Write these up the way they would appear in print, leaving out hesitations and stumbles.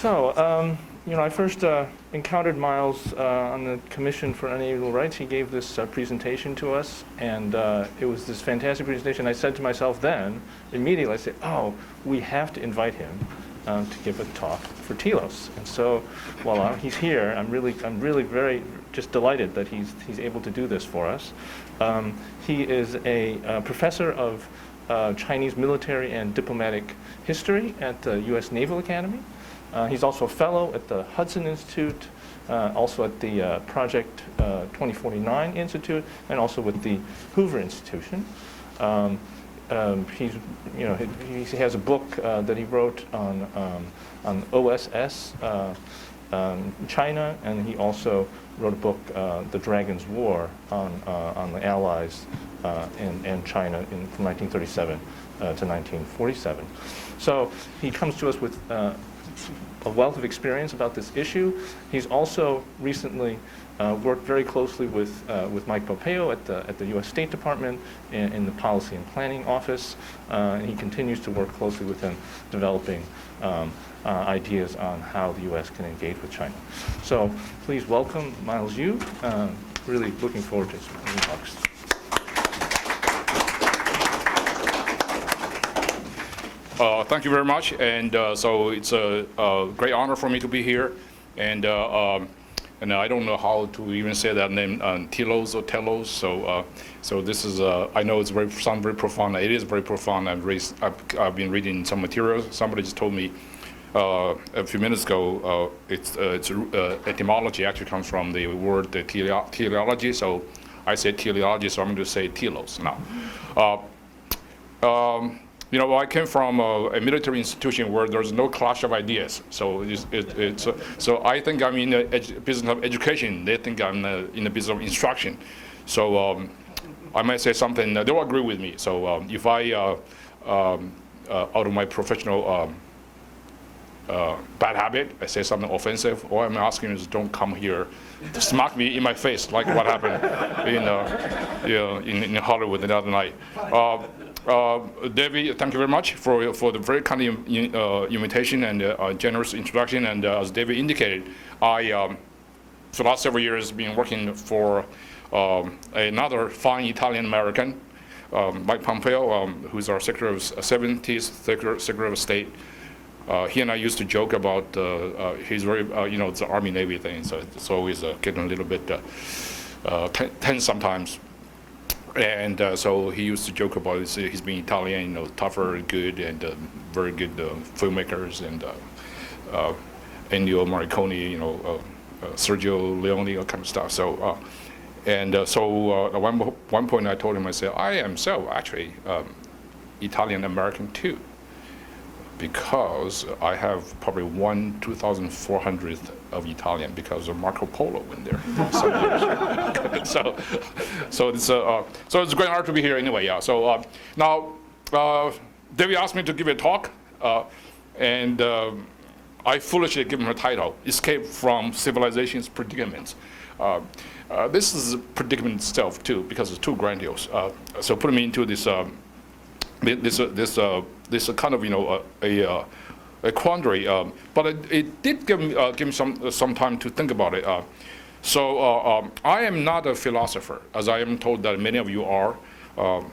I first encountered Miles on the Commission for Unalienable Rights. He gave this presentation to us, and it was this fantastic presentation. I said to myself then, immediately, I said, oh, we have to invite him to give a talk for Telos. And so, voila, he's here. I'm really very just delighted that he's able to do this for us. He is a professor of Chinese military and diplomatic history at the U.S. Naval Academy. He's also a fellow at the Hudson Institute, also at the Project 2049 Institute, and also with the Hoover Institution. He has a book that he wrote on OSS China, and he also wrote a book, The Dragon's War, on the Allies and China from 1937 to 1947. So he comes to us with a wealth of experience about this issue. He's also recently worked very closely with Mike Pompeo at the U.S. State Department in the Policy and Planning Office, and he continues to work closely with them, developing ideas on how the U.S. can engage with China. So please welcome Miles Yu. Really looking forward to his remarks. Thank you very much, and so it's a great honor for me to be here, and I don't know how to even say that name, Telos or Telos. So this is I know it's sounds very profound. It is very profound. I've been reading some materials. Somebody just told me a few minutes ago its etymology actually comes from the word teleology. So I said teleology, so I'm going to say Telos now. I came from a military institution where there's no clash of ideas. So so I think I'm in the business of education. They think I'm in the business of instruction. So I might say something, they will agree with me. So if I, out of my professional bad habit, I say something offensive, all I'm asking is don't come here to smack me in my face like what happened in Hollywood the other night. David, thank you very much for the very kind invitation and generous introduction. And as David indicated, I, for the last several years, been working for another fine Italian American, Mike Pompeo, who's our Secretary of 70th Secretary of State. He and I used to joke about he's very, it's the Army Navy thing, so it's always getting a little bit tense sometimes. And so he used to joke about he's being Italian, tougher, good, and very good filmmakers, and Ennio Morricone, Sergio Leone, all kind of stuff. So, at one point I told him, I said, I am actually Italian American too, because I have probably 1/2400th of Italian because of Marco Polo in there. so it's a great honor to be here anyway. Yeah. So now David asked me to give a talk, and I foolishly gave him a title: "Escape from Civilization's Predicaments." This is a predicament itself too, because it's too grandiose. So put me into this kind of a quandary, but it did give me some time to think about it. So I am not a philosopher, as I am told that many of you are, but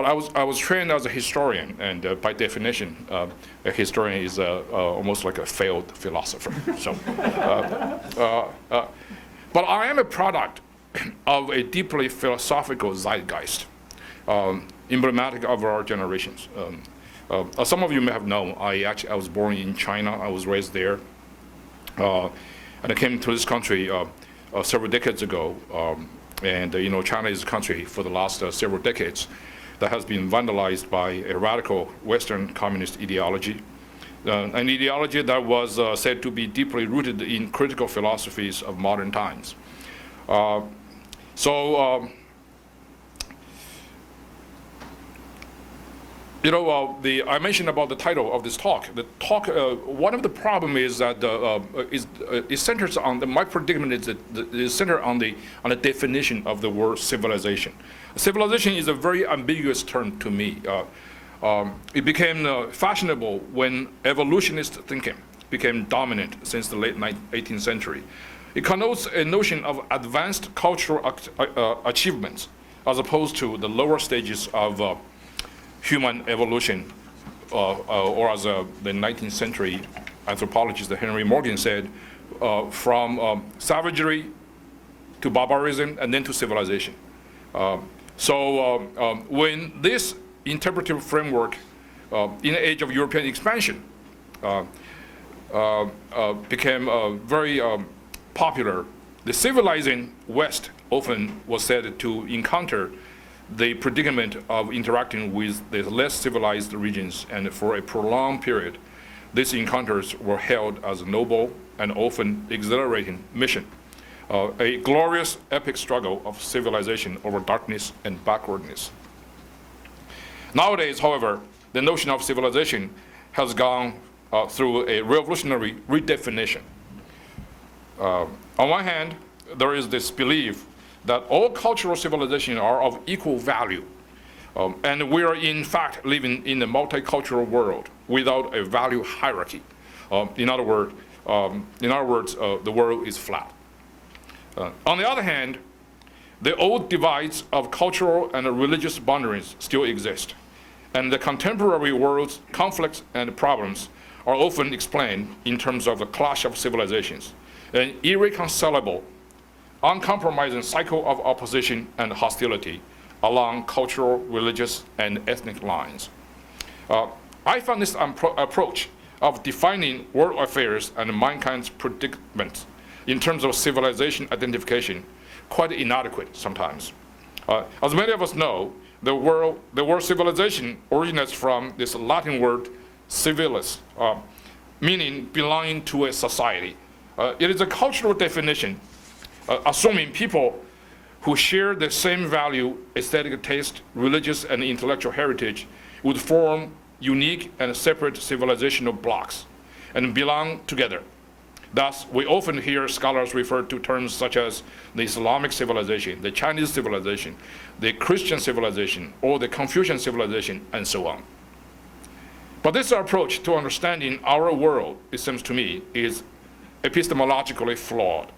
I was trained as a historian, and by definition, a historian is almost like a failed philosopher. So, but I am a product of a deeply philosophical zeitgeist. Emblematic of our generations. As some of you may have known, I was born in China. I was raised there, and I came to this country several decades ago. And China is a country for the last several decades that has been vandalized by a radical Western communist ideology, an ideology that was said to be deeply rooted in critical philosophies of modern times. I mentioned about the title of this talk. The talk, one of the problem is that it centers on my predicament is centered on the definition of the word civilization. Civilization is a very ambiguous term to me. It became fashionable when evolutionist thinking became dominant since the late 18th century. It connotes a notion of advanced cultural achievements as opposed to the lower stages of human evolution, or as the 19th century anthropologist Henry Morgan said, from savagery to barbarism and then to civilization. When this interpretive framework in the age of European expansion became very popular, the civilizing West often was said to encounter the predicament of interacting with the less civilized regions, and for a prolonged period, these encounters were hailed as a noble and often exhilarating mission, a glorious epic struggle of civilization over darkness and backwardness. Nowadays, however, the notion of civilization has gone through a revolutionary redefinition. On one hand, there is this belief that all cultural civilizations are of equal value, and we are in fact living in a multicultural world without a value hierarchy. In other words, the world is flat. On the other hand, the old divides of cultural and religious boundaries still exist, and the contemporary world's conflicts and problems are often explained in terms of the clash of civilizations, an irreconcilable, uncompromising cycle of opposition and hostility along cultural, religious, and ethnic lines. I found this approach of defining world affairs and mankind's predicaments in terms of civilization identification quite inadequate sometimes. As many of us know, the word civilization originates from this Latin word civilis, meaning belonging to a society. It is a cultural definition assuming people who share the same value, aesthetic taste, religious and intellectual heritage would form unique and separate civilizational blocks and belong together. Thus, we often hear scholars refer to terms such as the Islamic civilization, the Chinese civilization, the Christian civilization, or the Confucian civilization, and so on. But this approach to understanding our world, it seems to me, is epistemologically flawed.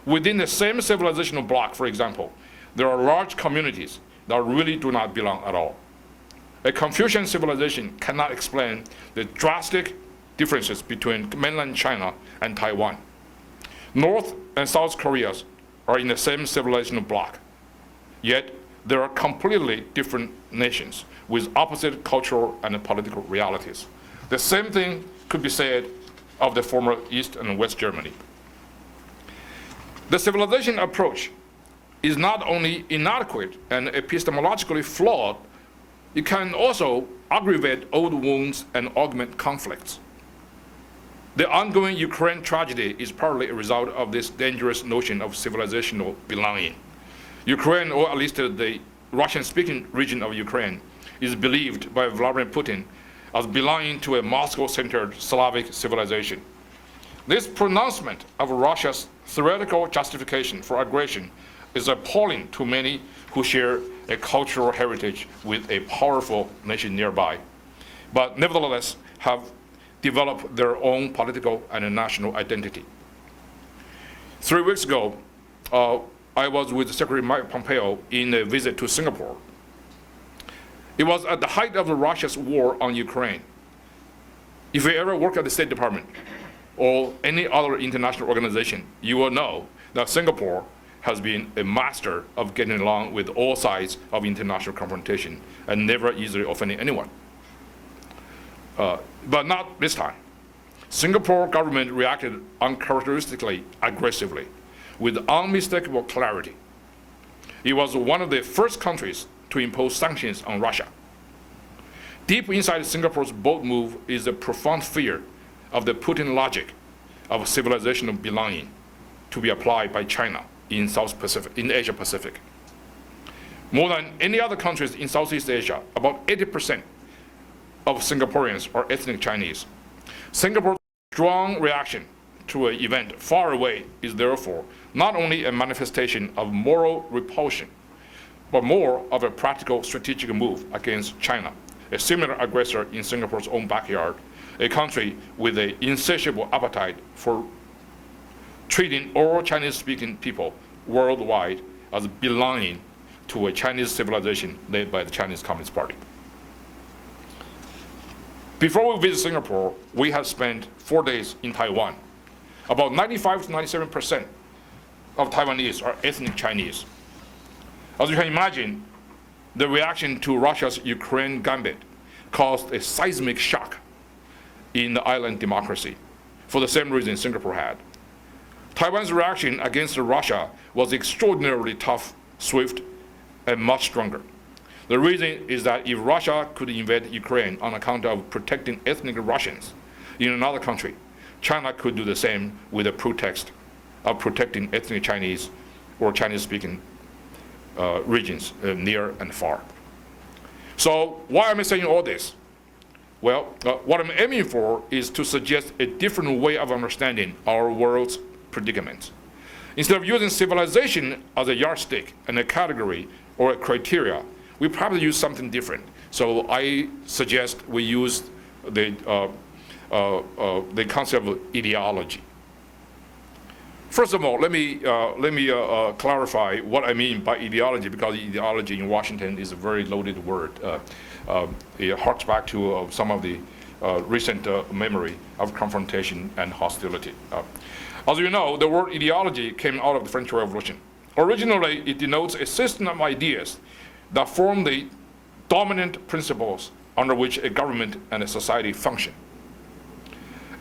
Within the same civilizational block, for example, there are large communities that really do not belong at all. A Confucian civilization cannot explain the drastic differences between mainland China and Taiwan. North and South Korea are in the same civilizational block, yet they are completely different nations with opposite cultural and political realities. The same thing could be said of the former East and West Germany. The civilization approach is not only inadequate and epistemologically flawed, it can also aggravate old wounds and augment conflicts. The ongoing Ukraine tragedy is partly a result of this dangerous notion of civilizational belonging. Ukraine, or at least the Russian-speaking region of Ukraine, is believed by Vladimir Putin as belonging to a Moscow-centered Slavic civilization. This pronouncement of Russia's theoretical justification for aggression is appalling to many who share a cultural heritage with a powerful nation nearby, but nevertheless have developed their own political and national identity. 3 weeks ago, I was with Secretary Mike Pompeo in a visit to Singapore. It was at the height of Russia's war on Ukraine. If you ever work at the State Department or any other international organization, you will know that Singapore has been a master of getting along with all sides of international confrontation and never easily offending anyone. But not this time. Singapore government reacted uncharacteristically aggressively with unmistakable clarity. It was one of the first countries to impose sanctions on Russia. Deep inside Singapore's bold move is a profound fear of the Putin logic of civilizational belonging to be applied by China in Asia Pacific. More than any other countries in Southeast Asia, about 80% of Singaporeans are ethnic Chinese. Singapore's strong reaction to an event far away is therefore not only a manifestation of moral repulsion, but more of a practical strategic move against China a similar aggressor in Singapore's own backyard, a country with an insatiable appetite for treating all Chinese-speaking people worldwide as belonging to a Chinese civilization led by the Chinese Communist Party. Before we visit Singapore, we had spent 4 days in Taiwan. About 95 to 97% of Taiwanese are ethnic Chinese. As you can imagine, the reaction to Russia's Ukraine gambit caused a seismic shock in the island democracy, for the same reason Singapore had. Taiwan's reaction against Russia was extraordinarily tough, swift, and much stronger. The reason is that if Russia could invade Ukraine on account of protecting ethnic Russians in another country, China could do the same with the pretext of protecting ethnic Chinese or Chinese-speaking regions near and far. So why am I saying all this? Well, what I'm aiming for is to suggest a different way of understanding our world's predicament. Instead of using civilization as a yardstick and a category or a criteria, we probably use something different. So I suggest we use the concept of ideology. First of all, let me clarify what I mean by ideology, because ideology in Washington is a very loaded word. It harks back to some of the recent memory of confrontation and hostility. As you know, the word ideology came out of the French Revolution. Originally, it denotes a system of ideas that form the dominant principles under which a government and a society function.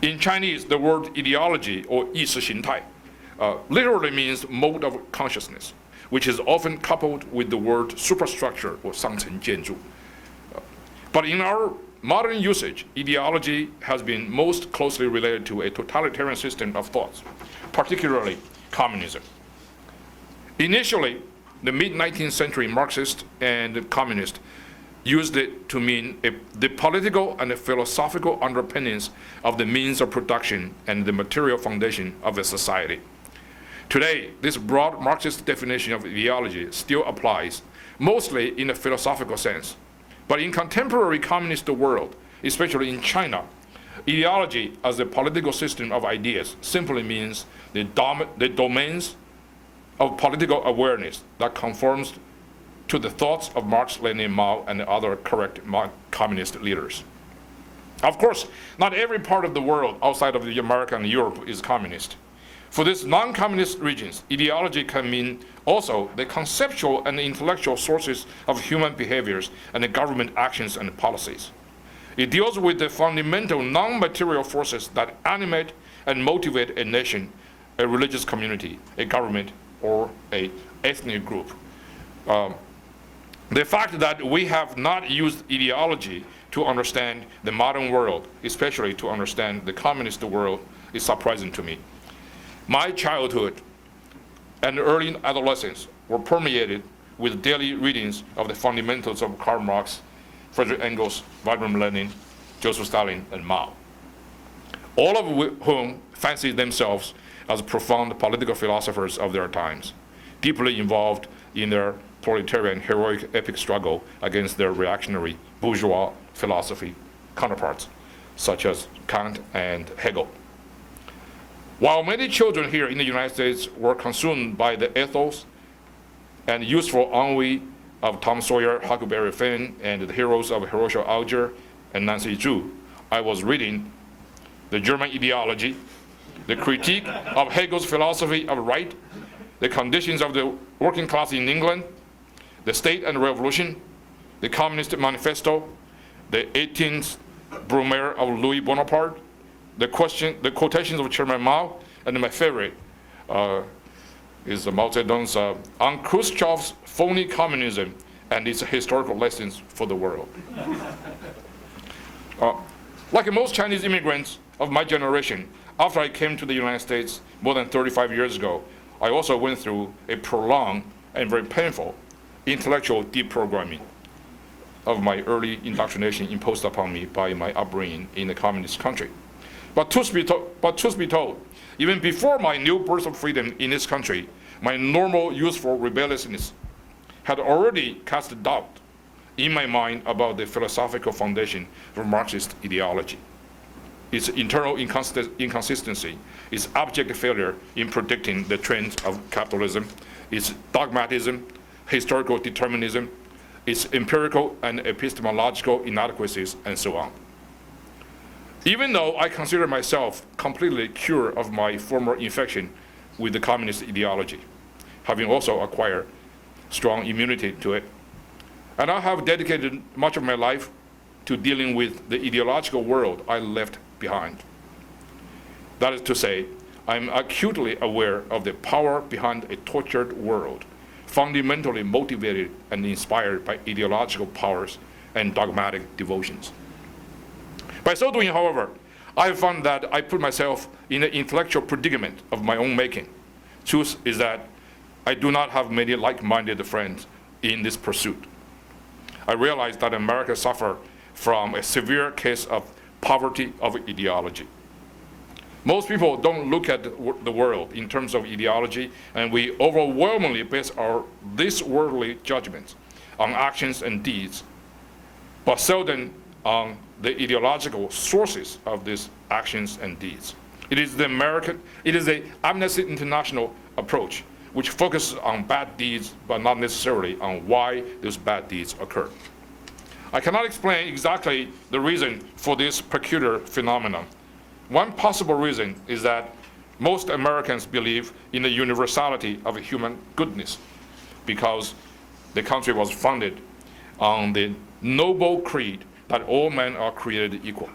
In Chinese, the word ideology, or 意识形态, literally means mode of consciousness, which is often coupled with the word superstructure, or 上层建筑. But in our modern usage, ideology has been most closely related to a totalitarian system of thoughts, particularly communism. Initially, the mid-19th century Marxists and communists used it to mean the political and the philosophical underpinnings of the means of production and the material foundation of a society. Today, this broad Marxist definition of ideology still applies, mostly in a philosophical sense. But in contemporary communist world, especially in China, ideology as a political system of ideas simply means the domains of political awareness that conforms to the thoughts of Marx, Lenin, Mao, and other correct communist leaders. Of course, not every part of the world outside of America and Europe is communist. For these non-communist regions, ideology can mean also the conceptual and intellectual sources of human behaviors and the government actions and policies. It deals with the fundamental non-material forces that animate and motivate a nation, a religious community, a government, or an ethnic group. The fact that we have not used ideology to understand the modern world, especially to understand the communist world, is surprising to me. My childhood and early adolescence were permeated with daily readings of the fundamentals of Karl Marx, Friedrich Engels, Vladimir Lenin, Joseph Stalin, and Mao, all of whom fancied themselves as profound political philosophers of their times, deeply involved in their proletarian heroic epic struggle against their reactionary bourgeois philosophy counterparts, such as Kant and Hegel. While many children here in the United States were consumed by the ethos and useful ennui of Tom Sawyer, Huckleberry Finn, and the heroes of Horatio Alger and Nancy Drew, I was reading the German ideology, the critique of Hegel's philosophy of right, the conditions of the working class in England, the state and revolution, the Communist Manifesto, the 18th Brumaire of Louis Bonaparte, the quotations of Chairman Mao, and my favorite is Mao Zedong's on Khrushchev's phony communism and its historical lessons for the world. Like most Chinese immigrants of my generation, after I came to the United States more than 35 years ago, I also went through a prolonged and very painful intellectual deprogramming of my early indoctrination imposed upon me by my upbringing in a communist country. But truth be told, even before my new burst of freedom in this country, my normal useful rebelliousness had already cast doubt in my mind about the philosophical foundation of Marxist ideology. Its internal inconsistency, its abject failure in predicting the trends of capitalism, its dogmatism, historical determinism, its empirical and epistemological inadequacies, and so on. Even though I consider myself completely cured of my former infection with the communist ideology, having also acquired strong immunity to it, and I have dedicated much of my life to dealing with the ideological world I left behind. That is to say, I am acutely aware of the power behind a tortured world, fundamentally motivated and inspired by ideological powers and dogmatic devotions. By so doing, however, I have found that I put myself in an intellectual predicament of my own making. Truth is that I do not have many like-minded friends in this pursuit. I realize that America suffers from a severe case of poverty of ideology. Most people don't look at the world in terms of ideology, and we overwhelmingly base these worldly judgments on actions and deeds, but seldom on the ideological sources of these actions and deeds. It is the Amnesty International approach, which focuses on bad deeds, but not necessarily on why those bad deeds occur. I cannot explain exactly the reason for this peculiar phenomenon. One possible reason is that most Americans believe in the universality of human goodness because the country was founded on the noble creed that all men are created equal.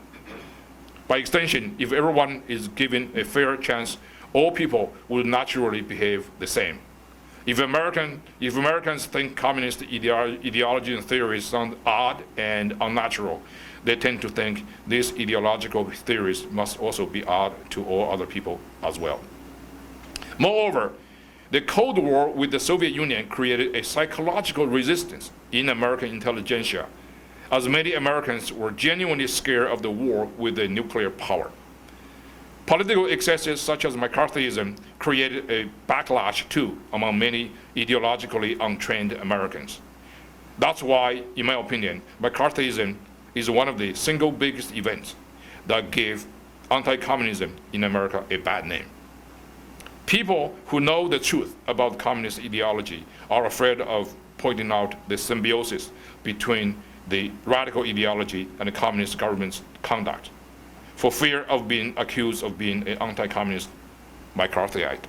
By extension, if everyone is given a fair chance, all people will naturally behave the same. If Americans think communist ideology and theories sound odd and unnatural, they tend to think these ideological theories must also be odd to all other people as well. Moreover, the Cold War with the Soviet Union created a psychological resistance in American intelligentsia, as many Americans were genuinely scared of the war with the nuclear power. Political excesses such as McCarthyism created a backlash too among many ideologically untrained Americans. That's why, in my opinion, McCarthyism is one of the single biggest events that gave anti-communism in America a bad name. People who know the truth about communist ideology are afraid of pointing out the symbiosis between the radical ideology and the communist government's conduct, for fear of being accused of being an anti-communist McCarthyite.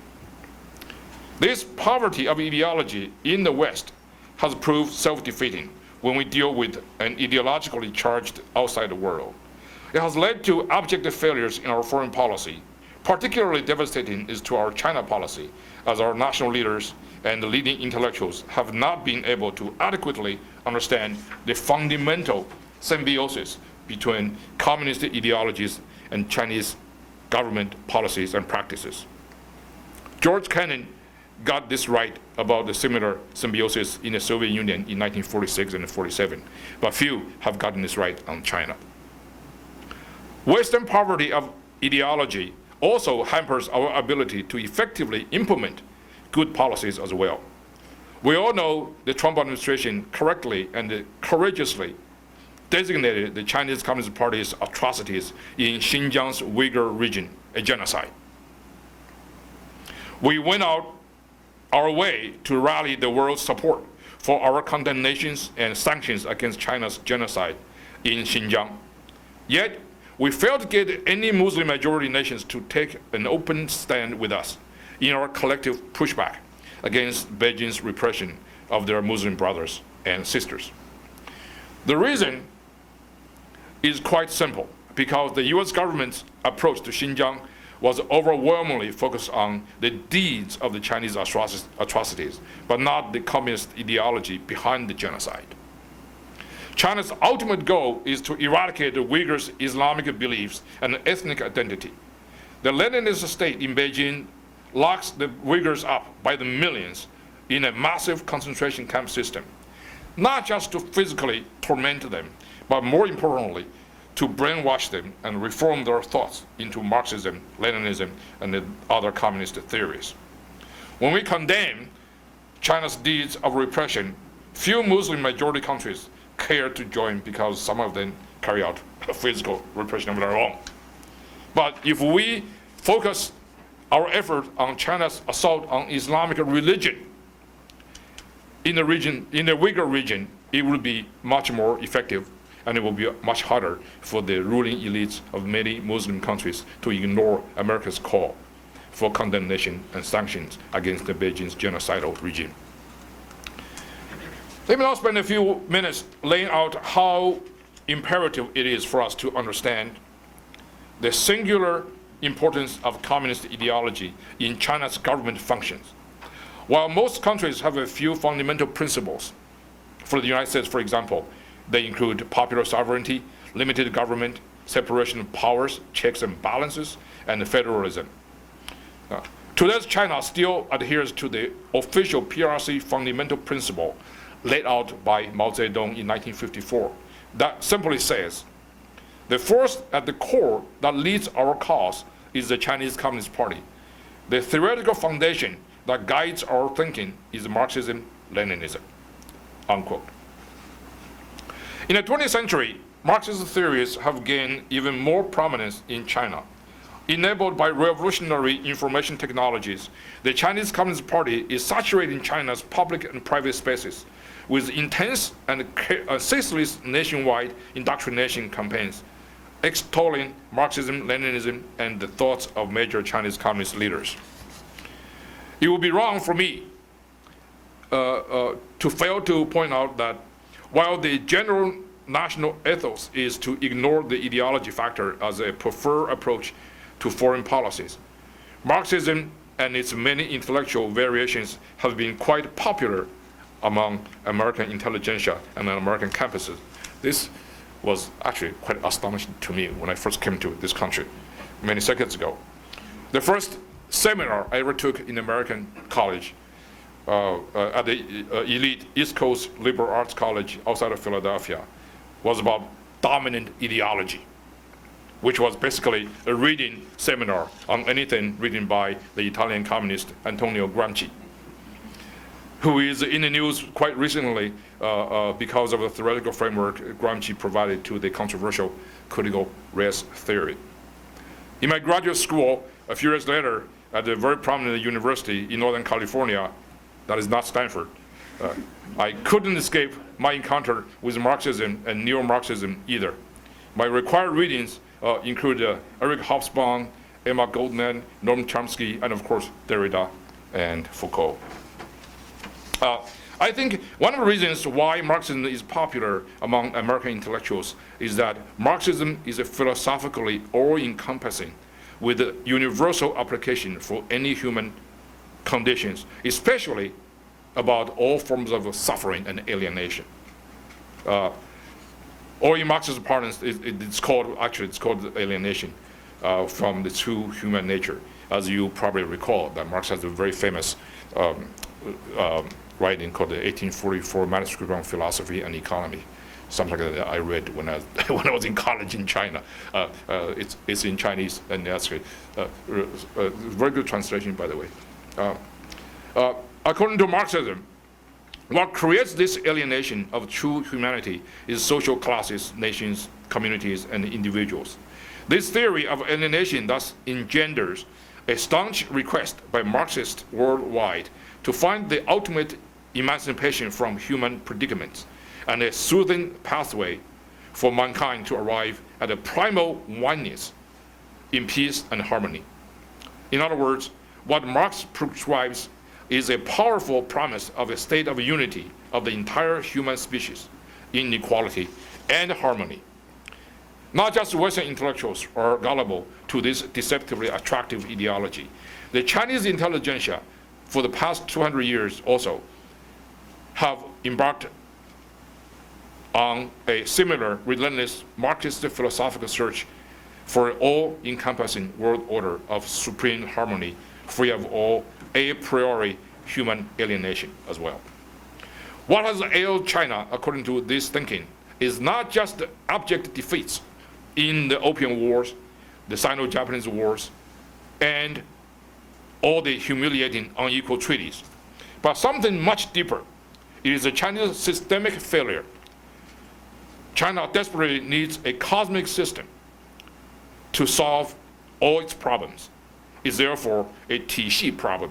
This poverty of ideology in the West has proved self-defeating when we deal with an ideologically charged outside world. It has led to abject failures in our foreign policy. Particularly devastating is to our China policy, as our national leaders and the leading intellectuals have not been able to adequately understand the fundamental symbiosis between communist ideologies and Chinese government policies and practices. George Kennan got this right about the similar symbiosis in the Soviet Union in 1946 and 47, but few have gotten this right on China. Western poverty of ideology also hampers our ability to effectively implement good policies as well. We all know the Trump administration correctly and courageously designated the Chinese Communist Party's atrocities in Xinjiang's Uyghur region a genocide. We went out our way to rally the world's support for our condemnations and sanctions against China's genocide in Xinjiang. Yet, we failed to get any Muslim majority nations to take an open stand with us in our collective pushback against Beijing's repression of their Muslim brothers and sisters. The reason is quite simple, because the US government's approach to Xinjiang was overwhelmingly focused on the deeds of the Chinese atrocities, but not the communist ideology behind the genocide. China's ultimate goal is to eradicate the Uyghurs' Islamic beliefs and ethnic identity. The Leninist state in Beijing locks the Uyghurs up by the millions in a massive concentration camp system, not just to physically torment them, but more importantly, to brainwash them and reform their thoughts into Marxism, Leninism, and the other communist theories. When we condemn China's deeds of repression, few Muslim majority countries care to join because some of them carry out physical repression of their own. But if we focus our effort on China's assault on Islamic religion in the Uyghur region, it will be much more effective, and it will be much harder for the ruling elites of many Muslim countries to ignore America's call for condemnation and sanctions against the Beijing's genocidal regime. Let me now spend a few minutes laying out how imperative it is for us to understand the singular importance of communist ideology in China's government functions. While most countries have a few fundamental principles, for the United States, for example, they include popular sovereignty, limited government, separation of powers, checks and balances, and federalism. Today's China still adheres to the official PRC fundamental principle laid out by Mao Zedong in 1954 that simply says, the force at the core that leads our cause is the Chinese Communist Party. The theoretical foundation that guides our thinking is Marxism-Leninism, unquote. In the 20th century, Marxist theories have gained even more prominence in China. Enabled by revolutionary information technologies, the Chinese Communist Party is saturating China's public and private spaces with intense and ceaseless nationwide indoctrination campaigns, extolling Marxism, Leninism, and the thoughts of major Chinese communist leaders. It would be wrong for me to fail to point out that while the general national ethos is to ignore the ideology factor as a preferred approach to foreign policies, Marxism and its many intellectual variations have been quite popular among American intelligentsia and American campuses. This was actually quite astonishing to me when I first came to this country many decades ago. The first seminar I ever took in American college at the elite East Coast Liberal Arts College outside of Philadelphia was about dominant ideology, which was basically a reading seminar on anything written by the Italian communist Antonio Gramsci, who is in the news quite recently because of the theoretical framework Gramsci provided to the controversial critical race theory. In my graduate school, a few years later, at a very prominent university in Northern California, that is not Stanford, I couldn't escape my encounter with Marxism and neo-Marxism either. My required readings include Eric Hobsbawm, Emma Goldman, Noam Chomsky, and of course Derrida and Foucault. I think one of the reasons why Marxism is popular among American intellectuals is that Marxism is a philosophically all-encompassing with a universal application for any human conditions, especially about all forms of suffering and alienation. Or in Marxist parlance, it's called alienation from the true human nature. As you probably recall, that Marx has a very famous writing called the 1844 Manuscript on Philosophy and Economy, something like that I read when I was in college in China. It's in Chinese, and that's a very good translation, by the way. According to Marxism, what creates this alienation of true humanity is social classes, nations, communities, and individuals. This theory of alienation thus engenders a staunch request by Marxists worldwide to find the ultimate emancipation from human predicaments and a soothing pathway for mankind to arrive at a primal oneness in peace and harmony. In other words, what Marx prescribes is a powerful promise of a state of unity of the entire human species in equality and harmony. Not just Western intellectuals are gullible to this deceptively attractive ideology. The Chinese intelligentsia, for the past 200 years also, have embarked on a similar relentless Marxist philosophical search for an all-encompassing world order of supreme harmony, free of all a priori human alienation as well. What has ailed China, according to this thinking, is not just the abject defeats in the Opium Wars, the Sino-Japanese Wars, and all the humiliating unequal treaties, but something much deeper. It is a Chinese systemic failure China desperately needs a cosmic system to solve all its problems. It's therefore a 体系 problem.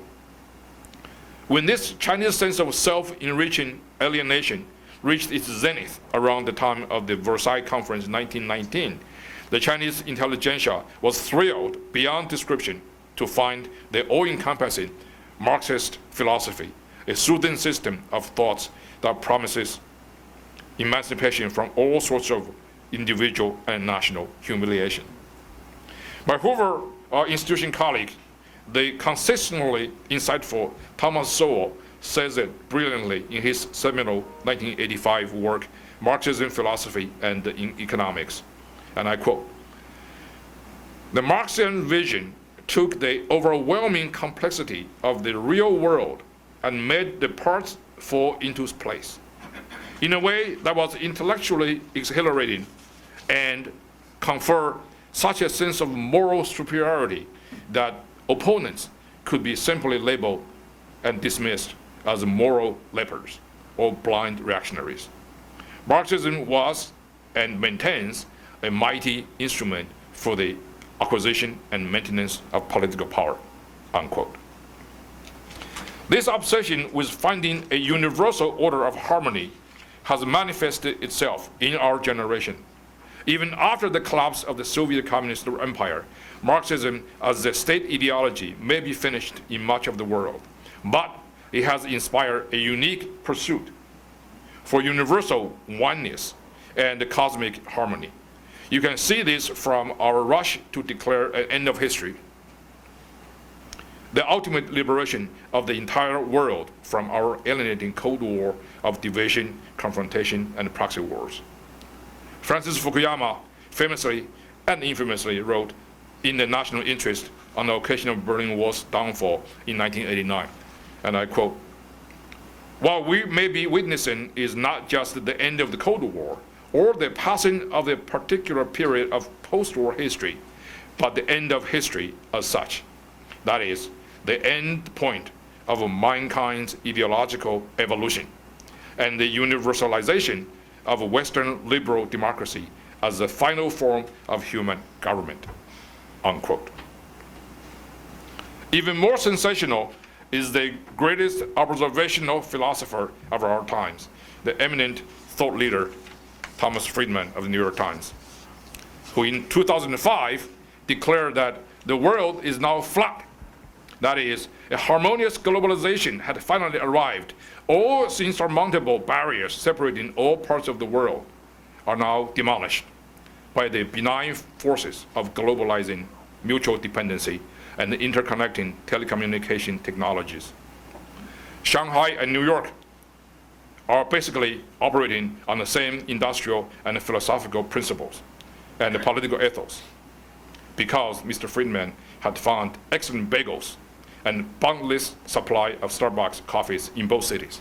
When this Chinese sense of self-enriching alienation reached its zenith around the time of the Versailles Conference in 1919, the Chinese intelligentsia was thrilled beyond description to find the all-encompassing Marxist philosophy, a soothing system of thoughts that promises emancipation from all sorts of individual and national humiliation. My Hoover institution colleague, the consistently insightful Thomas Sowell, says it brilliantly in his seminal 1985 work, Marxism, Philosophy, and Economics. And I quote, "The Marxian vision took the overwhelming complexity of the real world and made the parts fall into place in a way that was intellectually exhilarating and confer such a sense of moral superiority that opponents could be simply labeled and dismissed as moral lepers or blind reactionaries. Marxism was and maintains a mighty instrument for the acquisition and maintenance of political power," unquote. This obsession with finding a universal order of harmony has manifested itself in our generation. Even after the collapse of the Soviet Communist Empire, Marxism as a state ideology may be finished in much of the world, but it has inspired a unique pursuit for universal oneness and cosmic harmony. You can see this from our rush to declare an end of history, the ultimate liberation of the entire world from our alienating Cold War of division, confrontation, and proxy wars. Francis Fukuyama famously and infamously wrote in the national interest on the occasion of Berlin Wall's downfall in 1989, and I quote, "What we may be witnessing is not just the end of the Cold War or the passing of a particular period of post-war history, but the end of history as such. That is, the end point of mankind's ideological evolution and the universalization of Western liberal democracy as the final form of human government," unquote. Even more sensational is the greatest observational philosopher of our times, the eminent thought leader Thomas Friedman of the New York Times, who in 2005 declared that the world is now flat. That is, a harmonious globalization had finally arrived. All insurmountable barriers separating all parts of the world are now demolished by the benign forces of globalizing mutual dependency and interconnecting telecommunication technologies. Shanghai and New York are basically operating on the same industrial and philosophical principles and political ethos, because Mr. Friedman had found excellent bagels and boundless supply of Starbucks coffees in both cities.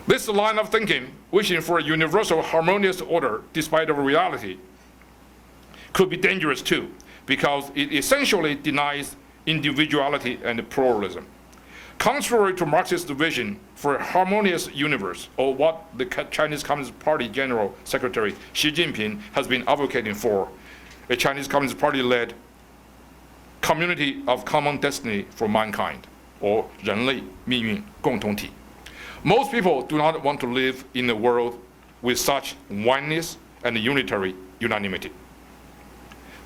This line of thinking, wishing for a universal harmonious order despite of reality, could be dangerous too, because it essentially denies individuality and pluralism. Contrary to Marxist vision for a harmonious universe, or what the Chinese Communist Party General Secretary Xi Jinping has been advocating for, a Chinese Communist Party-led community of common destiny for mankind, or 人类命运共同体. Most people do not want to live in a world with such oneness and unitary unanimity.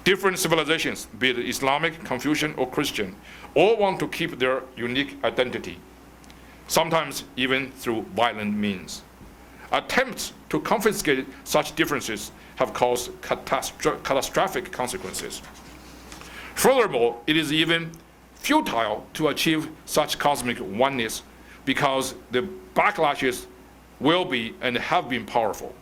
Different civilizations, be it Islamic, Confucian, or Christian, all want to keep their unique identity, sometimes even through violent means. Attempts to confiscate such differences have caused catastrophic consequences. Furthermore, it is even futile to achieve such cosmic oneness because the backlashes will be and have been powerful.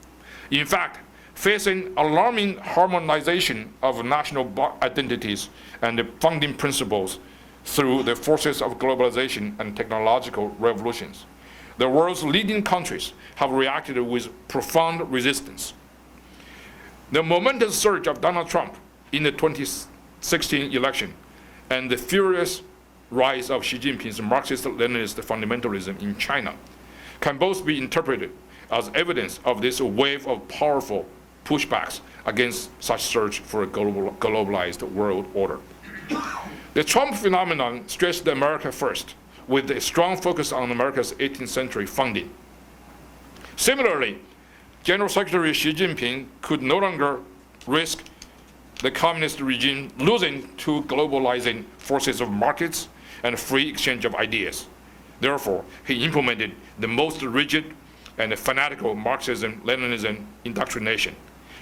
In fact, facing alarming harmonization of national identities and the founding principles through the forces of globalization and technological revolutions, the world's leading countries have reacted with profound resistance. The momentous surge of Donald Trump in the 2016 election and the furious rise of Xi Jinping's Marxist-Leninist fundamentalism in China can both be interpreted as evidence of this wave of powerful pushbacks against such search for a globalized world order. The Trump phenomenon stressed America first, with a strong focus on America's 18th century founding. Similarly, General Secretary Xi Jinping could no longer risk the communist regime losing to globalizing forces of markets and free exchange of ideas. Therefore, he implemented the most rigid and fanatical Marxism-Leninism indoctrination,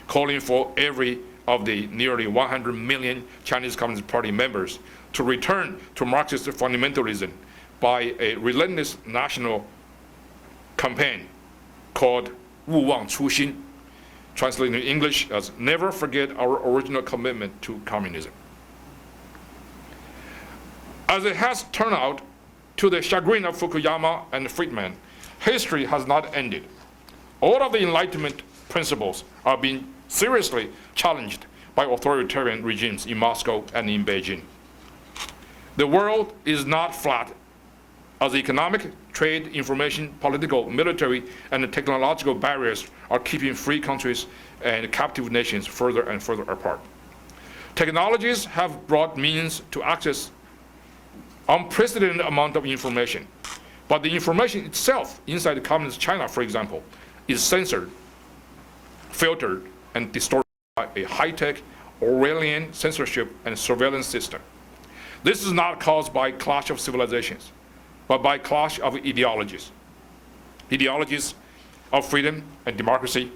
calling for every of the nearly 100 million Chinese Communist Party members to return to Marxist fundamentalism by a relentless national campaign called 勿忘初心, translated in English as never forget our original commitment to communism. As it has turned out, to the chagrin of Fukuyama and Friedman, history has not ended. All of the Enlightenment principles are being seriously challenged by authoritarian regimes in Moscow and in Beijing. The world is not flat, as economic, trade, information, political, military, and technological barriers are keeping free countries and captive nations further and further apart. Technologies have brought means to access unprecedented amount of information, but the information itself inside communist China, for example, is censored, filtered, and distorted by a high-tech Orwellian censorship and surveillance system. This is not caused by clash of civilizations, but by clash of ideologies. Ideologies of freedom and democracy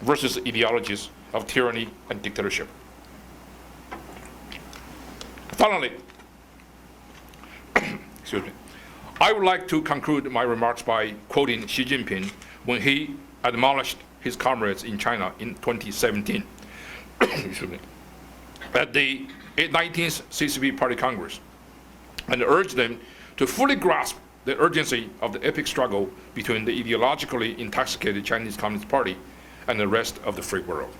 versus ideologies of tyranny and dictatorship. Finally, excuse me, I would like to conclude my remarks by quoting Xi Jinping when he admonished his comrades in China in 2017 excuse me, at the 19th CCP Party Congress, and urged them to fully grasp the urgency of the epic struggle between the ideologically intoxicated Chinese Communist Party and the rest of the free world.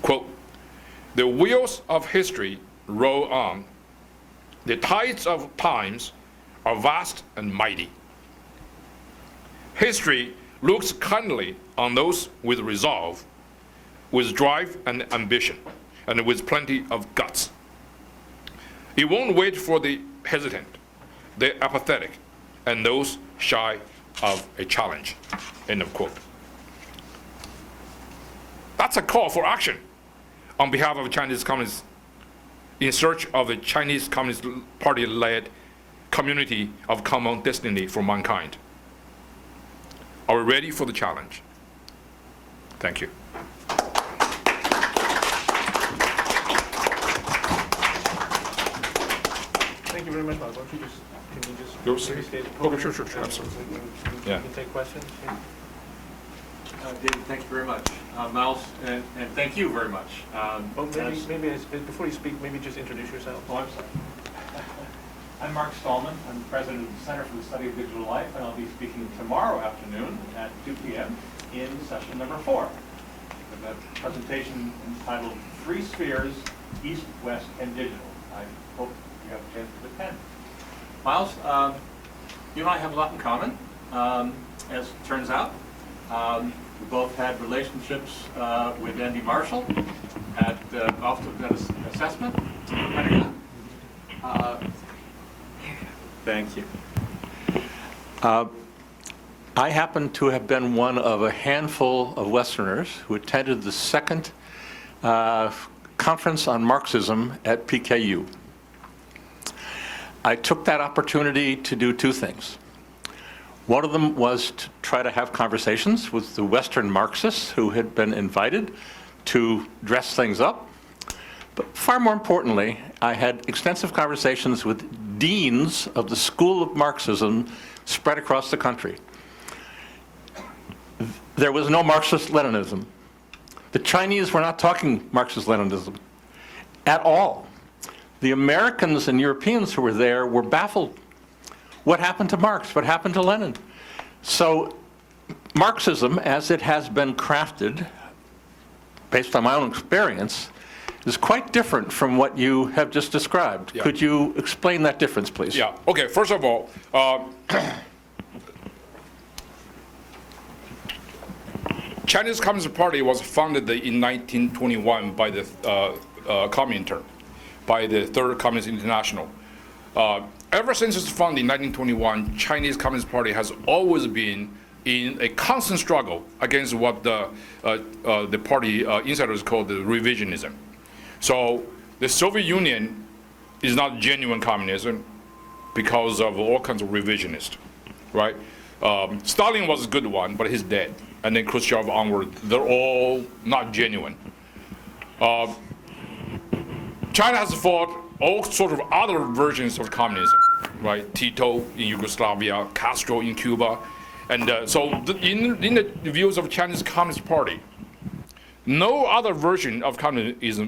Quote, "The wheels of history roll on. The tides of times are vast and mighty. History looks kindly on those with resolve, with drive and ambition, and with plenty of guts. It won't wait for the hesitant, the apathetic, and those shy of a challenge." End of quote. That's a call for action on behalf of Chinese communists in search of a Chinese Communist Party-led community of common destiny for mankind. Are we ready for the challenge? Thank you. Thank you very much, Miles. Why don't you just, can you just Go restate the Okay, program? sure, absolutely. Yeah. Yeah. You can take questions. David, thank you very much. Miles, and thank you very much. Before you speak, maybe just introduce yourself. Oh, I'm sorry. I'm Mark Stallman. I'm the president of the Center for the Study of Digital Life, and I'll be speaking tomorrow afternoon at 2 p.m. in session number 4 with a presentation entitled Three Spheres, East, West, and Digital. I hope you have a chance to attend. Miles, you and I have a lot in common, as it turns out. We both had relationships with Andy Marshall at Office of Assessment, Pentagon. Thank you. I happen to have been one of a handful of Westerners who attended the second conference on Marxism at PKU. I took that opportunity to do two things. One of them was to try to have conversations with the Western Marxists who had been invited to dress things up. But far more importantly, I had extensive conversations with deans of the School of Marxism spread across the country. There was no Marxist-Leninism. The Chinese were not talking Marxist-Leninism at all. The Americans and Europeans who were there were baffled. What happened to Marx? What happened to Lenin? So Marxism, as it has been crafted, based on my own experience, is quite different from what you have just described. Yeah. Could you explain that difference, please? Yeah, okay, first of all, Chinese Communist Party was founded in 1921 by the Comintern, by the Third Communist International. Ever since its founding in 1921, Chinese Communist Party has always been in a constant struggle against what the party insiders call the revisionism. So the Soviet Union is not genuine communism because of all kinds of revisionists, right? Stalin was a good one, but he's dead. And then Khrushchev onward, they're all not genuine. China has fought all sort of other versions of communism, right? Tito in Yugoslavia, Castro in Cuba. And in the views of Chinese Communist Party, no other version of communism is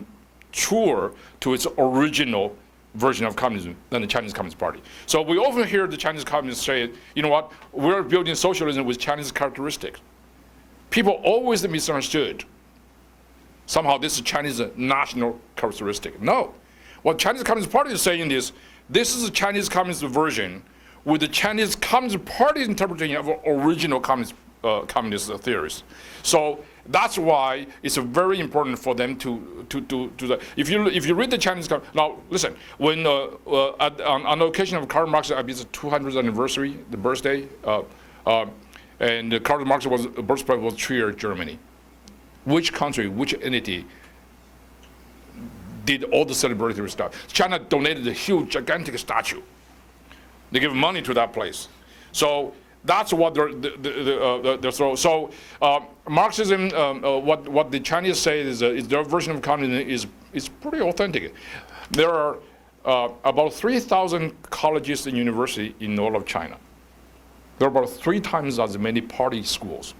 truer to its original version of communism than the Chinese Communist Party. So we often hear the Chinese communists say, you know what, we're building socialism with Chinese characteristics. People always misunderstood. Somehow this is Chinese national characteristic. No. What Chinese Communist Party is saying is, this is a Chinese communist version with the Chinese Communist Party's interpretation of original communist theories. So that's why it's very important for them to that. If you read the Chinese, now listen, when on the occasion of Karl Marx's 200th anniversary, the birthday, and Karl Marx's birthplace was Trier, Germany. Which country, which entity did all the celebratory stuff? China donated a huge, gigantic statue. They give money to that place. So that's what they're throwing. So Marxism, what the Chinese say is their version of communism is pretty authentic. There are about 3,000 colleges and universities in all of China. There are about 3 times as many party schools.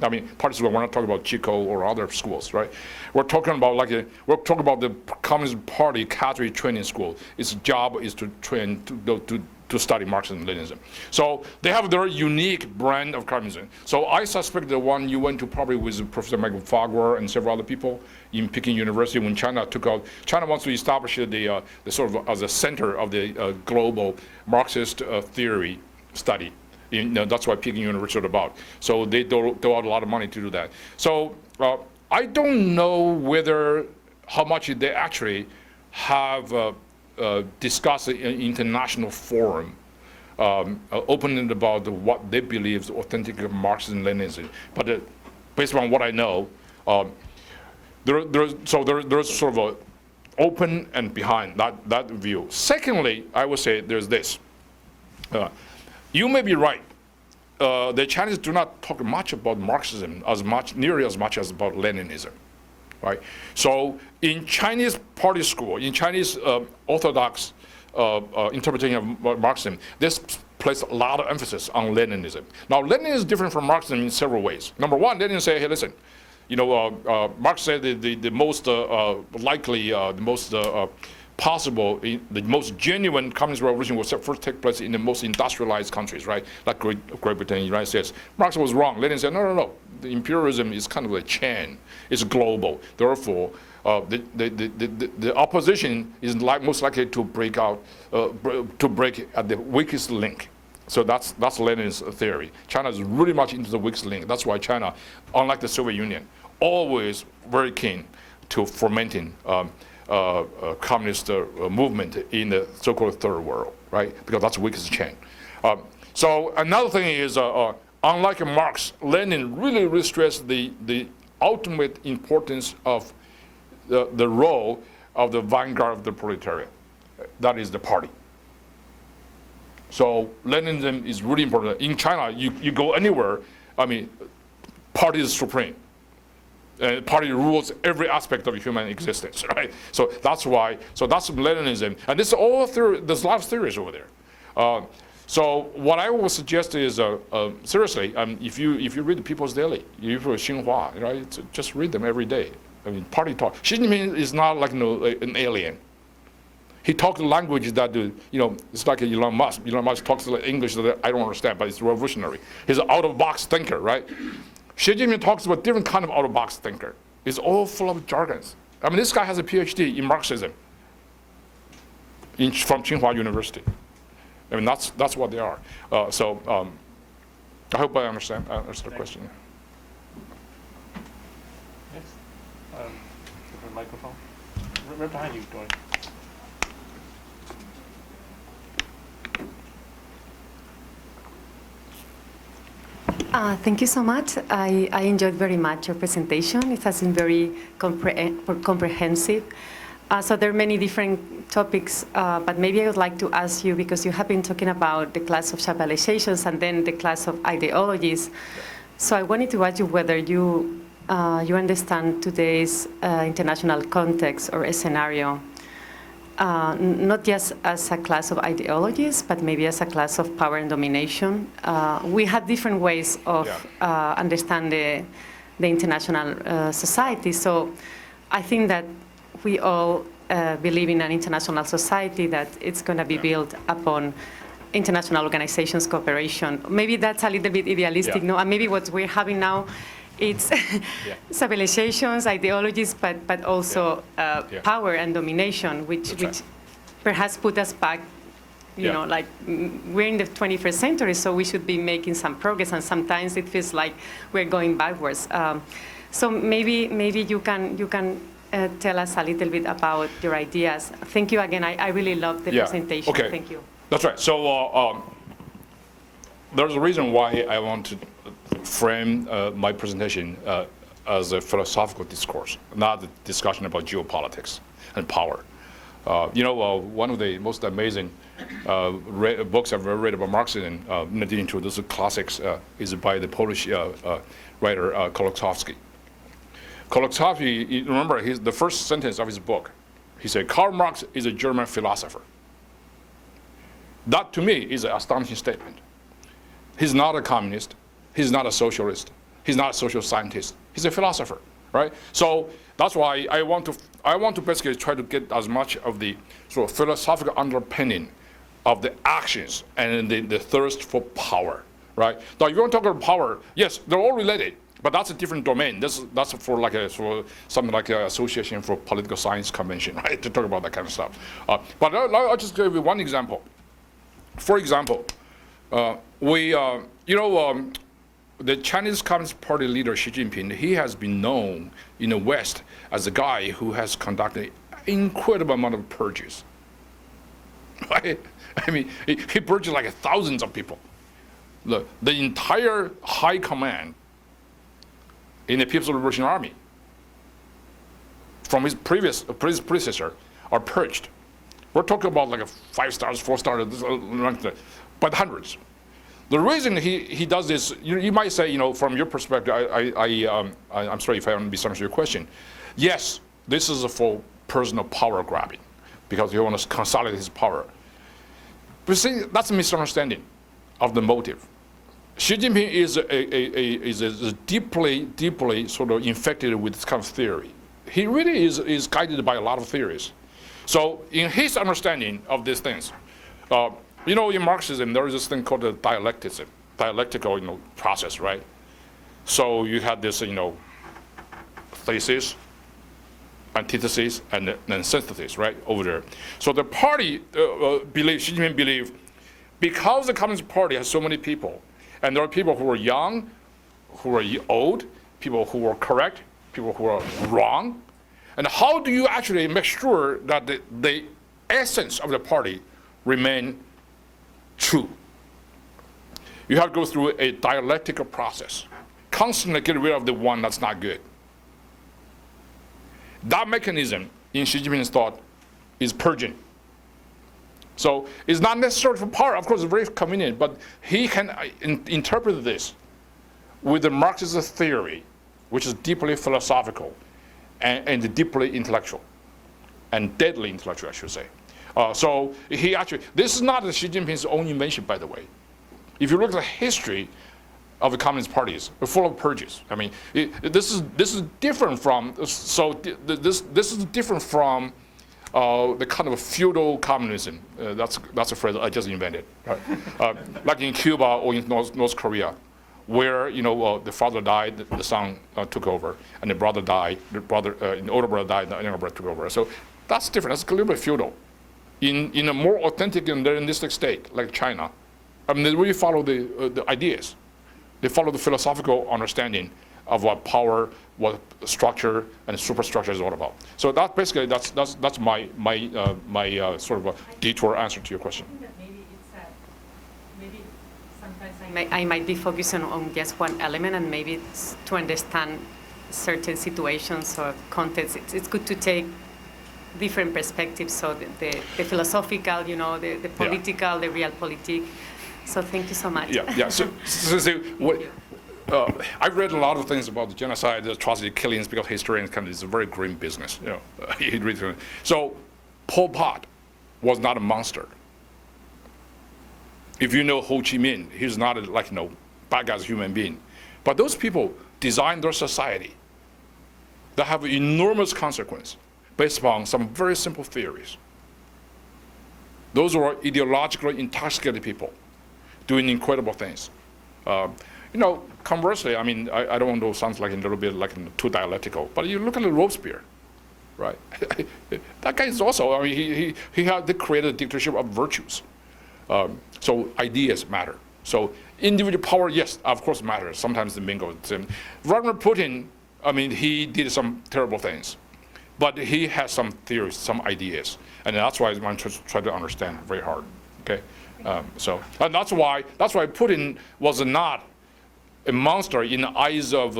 I mean, party schools, we're not talking about Chico or other schools, right? We're talking about the Communist Party cadre training school. Its job is to train to study Marxism and Leninism. So they have their unique brand of communism. So I suspect the one you went to probably with Professor Michael Farquhar and several other people in Peking University when China took out. China wants to establish the sort of as a center of the global Marxist theory study. That's what Peking University is about. So they throw out a lot of money to do that. So I don't know how much they actually have discussed in an international forum, openly about what they believe is authentic Marxism and Leninism. But based on what I know, there's sort of a open and behind that view. Secondly, I would say there's this. You may be right. The Chinese do not talk much about Marxism nearly as much as about Leninism, right? So in Chinese party school, in Chinese orthodox interpretation of Marxism, this place a lot of emphasis on Leninism. Now, Lenin is different from Marxism in several ways. Number one, Lenin say, hey, listen, Marx said the most likely, the most possible, the most genuine communist revolution will first take place in the most industrialized countries, right? Like Great Britain and the United States. Marx was wrong. Lenin said, no. The imperialism is kind of a chain. It's global. Therefore, the opposition is most likely to break out, to break at the weakest link. So that's Lenin's theory. China is really much into the weakest link. That's why China, unlike the Soviet Union, always very keen to fomenting communist movement in the so-called third world, right? Because that's the weakest chain. So another thing is, unlike Marx, Lenin really stressed the ultimate importance of the role of the vanguard of the proletariat. That is the party. So Leninism is really important. In China, you go anywhere, I mean, party is supreme. Party rules every aspect of human existence, right? So that's why. So that's Leninism, and this all theory. There's a lot of theories over there. So what I would suggest is, seriously, if you read the People's Daily, you read Xinhua, right? Just read them every day. I mean, party talk. Xi Jinping is not like an alien. He talks language that it's like Elon Musk. Elon Musk talks English that I don't understand, but it's revolutionary. He's an out-of-box thinker, right? Xi Jinping talks about different kind of out-of-box thinker. It's all full of jargons. I mean, this guy has a PhD in Marxism from Tsinghua University. I mean, that's what they are. I hope I understand the question. Different microphone. Right behind you, Dory. Thank you so much. I enjoyed very much your presentation. It has been very comprehensive. So there are many different topics, but maybe I would like to ask you, because you have been talking about the class of civilizations and then the class of ideologies. So I wanted to ask you whether you understand today's international context or a scenario, not just as a class of ideologies, but maybe as a class of power and domination. We have different ways of understanding the international society. So I think that we all believe in an international society that it's going to be built upon international organizations, cooperation. Maybe that's a little bit idealistic, no? And maybe what we're having now, it's civilizations, ideologies, but also power and domination, which perhaps put us back, you know, like we're in the 21st century, so we should be making some progress, and sometimes it feels like we're going backwards. So maybe you can tell us a little bit about your ideas. Thank you again. I really loved the presentation. Okay. Thank you. That's right. So there's a reason why I want to frame my presentation as a philosophical discourse, not a discussion about geopolitics and power. One of the most amazing books I've ever read about Marxism, in addition to those classics, is by the Polish writer Kolakowski. Kolakowski, remember the first sentence of his book, he said, Karl Marx is a German philosopher. That, to me, is an astonishing statement. He's not a communist. He's not a socialist. He's not a social scientist. He's a philosopher, right? So that's why I want to basically try to get as much of the sort of philosophical underpinning of the actions and the thirst for power, right? Now, if you want to talk about power, yes, they're all related, but that's a different domain. That's for something like an Association for Political Science convention, right? To talk about that kind of stuff. But I'll just give you one example. For example, the Chinese Communist Party leader Xi Jinping, he has been known in the West as a guy who has conducted an incredible amount of purges. Right? I mean, he purged like thousands of people. The entire high command in the People's Liberation Army from his predecessor are purged. We're talking about like 5 stars, 4 stars, but hundreds. The reason he does this, you might say, from your perspective, I'm sorry if I haven't misunderstood your question. Yes, this is for personal power grabbing, because he wants to consolidate his power. But see, that's a misunderstanding of the motive. Xi Jinping is deeply sort of infected with this kind of theory. He really is guided by a lot of theories. So in his understanding of these things, in Marxism, there is this thing called the dialectical process, right? So you had this, thesis, antithesis, and then synthesis, right, over there. So the party Xi Jinping believed, because the Communist Party has so many people, and there are people who are young, who are old, people who are correct, people who are wrong, and how do you actually make sure that the essence of the party remain true? You have to go through a dialectical process, constantly get rid of the one that's not good. That mechanism, in Xi Jinping's thought, is purging. So it's not necessary for power. Of course, it's very convenient, but he can interpret this with the Marxist theory, which is deeply philosophical and deeply intellectual, and deadly intellectual, I should say. So he actually, this is not Xi Jinping's own invention, by the way. If you look at the history of the Communist parties, they're full of purges. I mean, this is different from, this is different from the kind of feudal communism. That's a phrase I just invented. Right? Like in Cuba or in North Korea, where the father died, the son took over, and the brother died, the older brother died, the younger brother took over. So that's different. That's a little bit feudal. In a more authentic and Leninistic state, like China, I mean, they really follow the ideas. They follow the philosophical understanding of what power, what structure and superstructure is all about. So that basically that's my sort of a detour answer to your question. Maybe sometimes I might be focusing on just one element, and maybe it's to understand certain situations or contexts. It's good to take different perspectives. So the philosophical, the political, the realpolitik. So thank you so much. Yeah. So what? I've read a lot of things about the genocide, the atrocity, killings, because historians it's a very grim business. So Pol Pot was not a monster. If you know Ho Chi Minh, he's not bad guy's human being. But those people designed their society that have enormous consequence based upon some very simple theories. Those were ideologically intoxicated people doing incredible things. Conversely, I don't want to sound like a little bit too dialectical, but you look at Robespierre, right? That guy is also, they created a dictatorship of virtues. So ideas matter. So individual power, yes, of course matters. Sometimes the mingle. Vladimir Putin, he did some terrible things, but he has some theories, some ideas, and that's why I'm trying to understand very hard. Okay, and that's why Putin was not a monster in the eyes of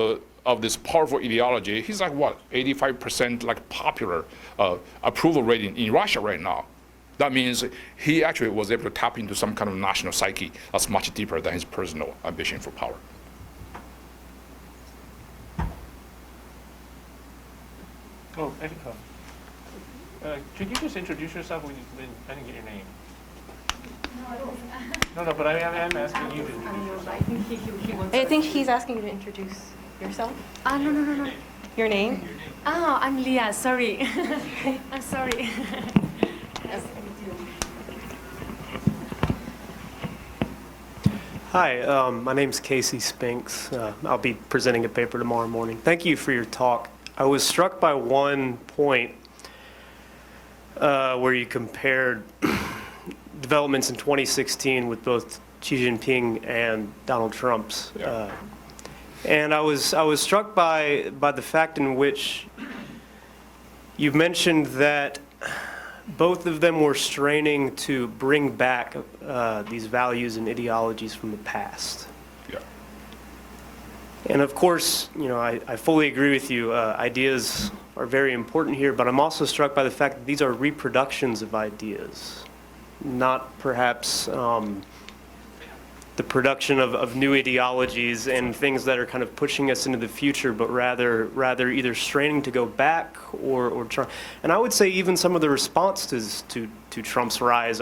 this powerful ideology. He's 85% popular approval rating in Russia right now. That means he actually was able to tap into some kind of national psyche that's much deeper than his personal ambition for power. Oh, Erika. Could you just introduce yourself? I didn't get your name. No, but I am asking you to introduce yourself. I think he's asking you to introduce yourself. No. Your name? Oh, I'm Leah. Sorry. I'm sorry. Hi, my name's Casey Spinks. I'll be presenting a paper tomorrow morning. Thank you for your talk. I was struck by one point where you compared developments in 2016 with both Xi Jinping and Donald Trump's. And I was struck by the fact in which you mentioned that both of them were straining to bring back these values and ideologies from the past. Yeah. And of course, I fully agree with you. Ideas are very important here, but I'm also struck by the fact that these are reproductions of ideas, not perhaps the production of new ideologies and things that are kind of pushing us into the future, but rather either straining to go back or try. And I would say even some of the responses to Trump's rise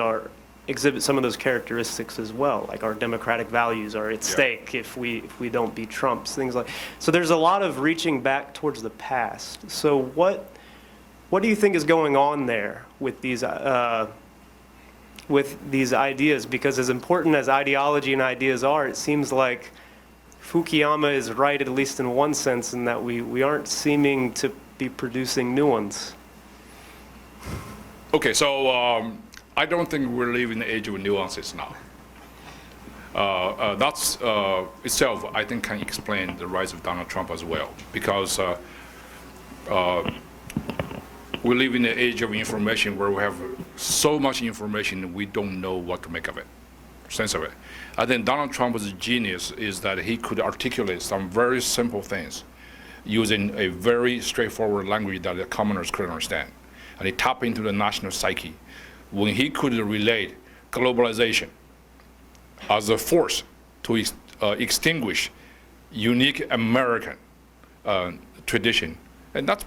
exhibit some of those characteristics as well, like our democratic values are at stake if we don't beat Trump's, things like. So there's a lot of reaching back towards the past. So what do you think is going on there with these ideas? Because as important as ideology and ideas are, it seems like Fukuyama is right, at least in one sense, in that we aren't seeming to be producing new ones. Okay, so I don't think we're living in the age of nuances now. That's itself, I think, can explain the rise of Donald Trump as well, because we live in the age of information where we have so much information we don't know what to make of it, sense of it. I think Donald Trump's genius is that he could articulate some very simple things using a very straightforward language that the commoners could understand. And he tapped into the national psyche. When he could relate globalization as a force to extinguish unique American tradition, and that's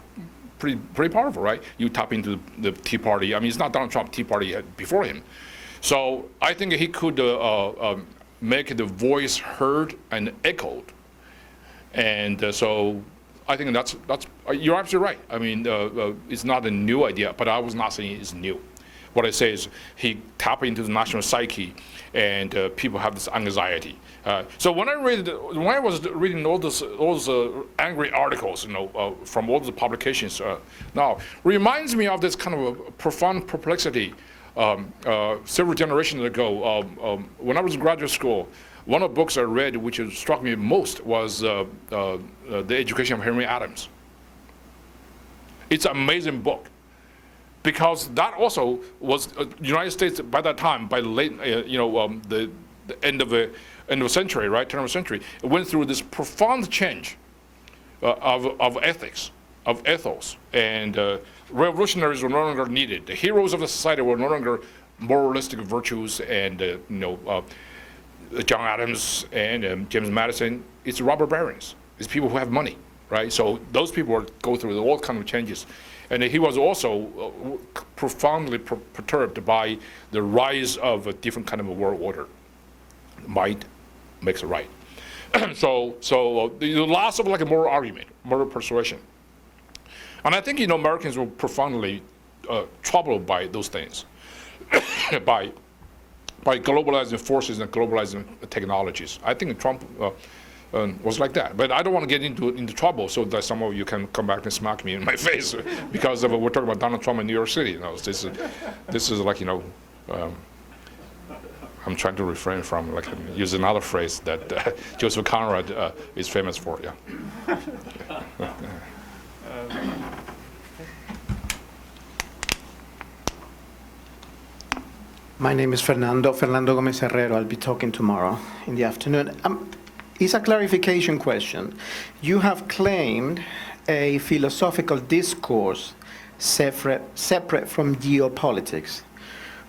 pretty powerful, right? You tap into the Tea Party. It's not Donald Trump, Tea Party before him. So I think he could make the voice heard and echoed. And so I think that's you're absolutely right. It's not a new idea, but I was not saying it's new. What I say is he tapped into the national psyche, and people have this anxiety. So when I was reading all those angry articles, from all the publications, now reminds me of this kind of a profound perplexity. Several generations ago, when I was in graduate school, one of the books I read which struck me most was The Education of Henry Adams. It's an amazing book, because that also was United States by that time, by the late, the end of the century, right, turn of the century, it went through this profound change of ethics, of ethos, and revolutionaries were no longer needed. The heroes of the society were no longer moralistic virtues and John Adams and James Madison. It's robber barons. It's people who have money, right? So those people go through all kinds of changes. And he was also profoundly perturbed by the rise of a different kind of a world order. Might makes it right. So the loss of like a moral argument, moral persuasion. And I think, Americans were profoundly troubled by those things, by globalizing forces and globalizing technologies. I think Trump was like that. But I don't want to get into trouble so that some of you can come back and smack me in my face because we're talking about Donald Trump in New York City. This is like, I'm trying to refrain from use another phrase that Joseph Conrad is famous for. Yeah. My name is Fernando Gomez Herrero. I'll be talking tomorrow in the afternoon. It's a clarification question. You have claimed a philosophical discourse separate from geopolitics.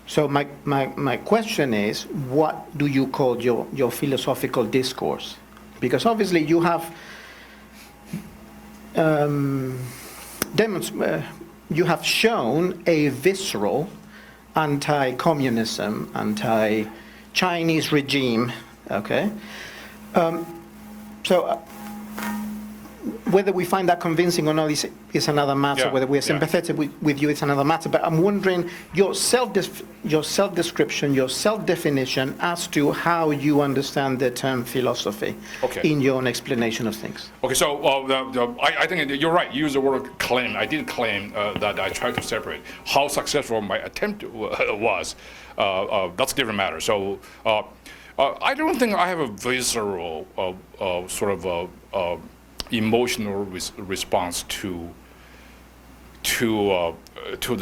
So my question is, what do you call your philosophical discourse? Because obviously you have you have shown a visceral anti-communism, anti-Chinese regime, okay? So whether we find that convincing or not is another matter. Yeah, Whether we're sympathetic with you is another matter. But I'm wondering your self-description, your self-definition as to how you understand the term philosophy in your own explanation of things. Okay, so I think you're right. You used the word claim. I did claim that I tried to separate. How successful my attempt was, that's a different matter. So I don't think I have a visceral sort of emotional response to the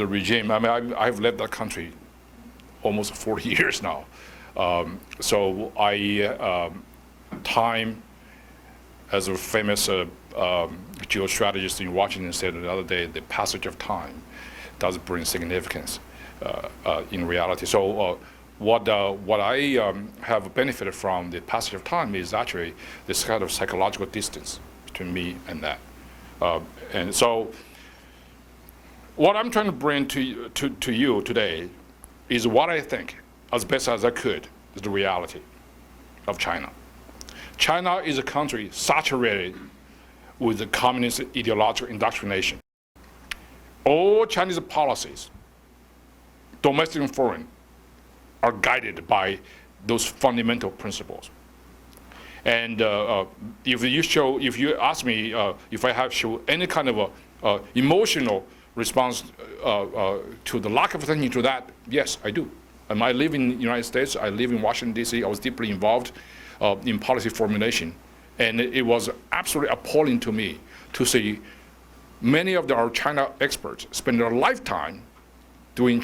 regime. I mean, I've led that country almost 40 years now. So time, as a famous geostrategist in Washington said the other day, the passage of time does bring significance in reality. So what I have benefited from the passage of time is actually this kind of psychological distance between me and that. And so what I'm trying to bring to you today is what I think, as best as I could, is the reality of China. China is a country saturated with the communist ideological indoctrination. All Chinese policies, domestic and foreign, are guided by those fundamental principles. And if you ask me if I have shown any kind of emotional response to the lack of attention to that, yes, I do. I live in the United States. I live in Washington, D.C. I was deeply involved in policy formulation. And it was absolutely appalling to me to see many of our China experts spend their lifetime doing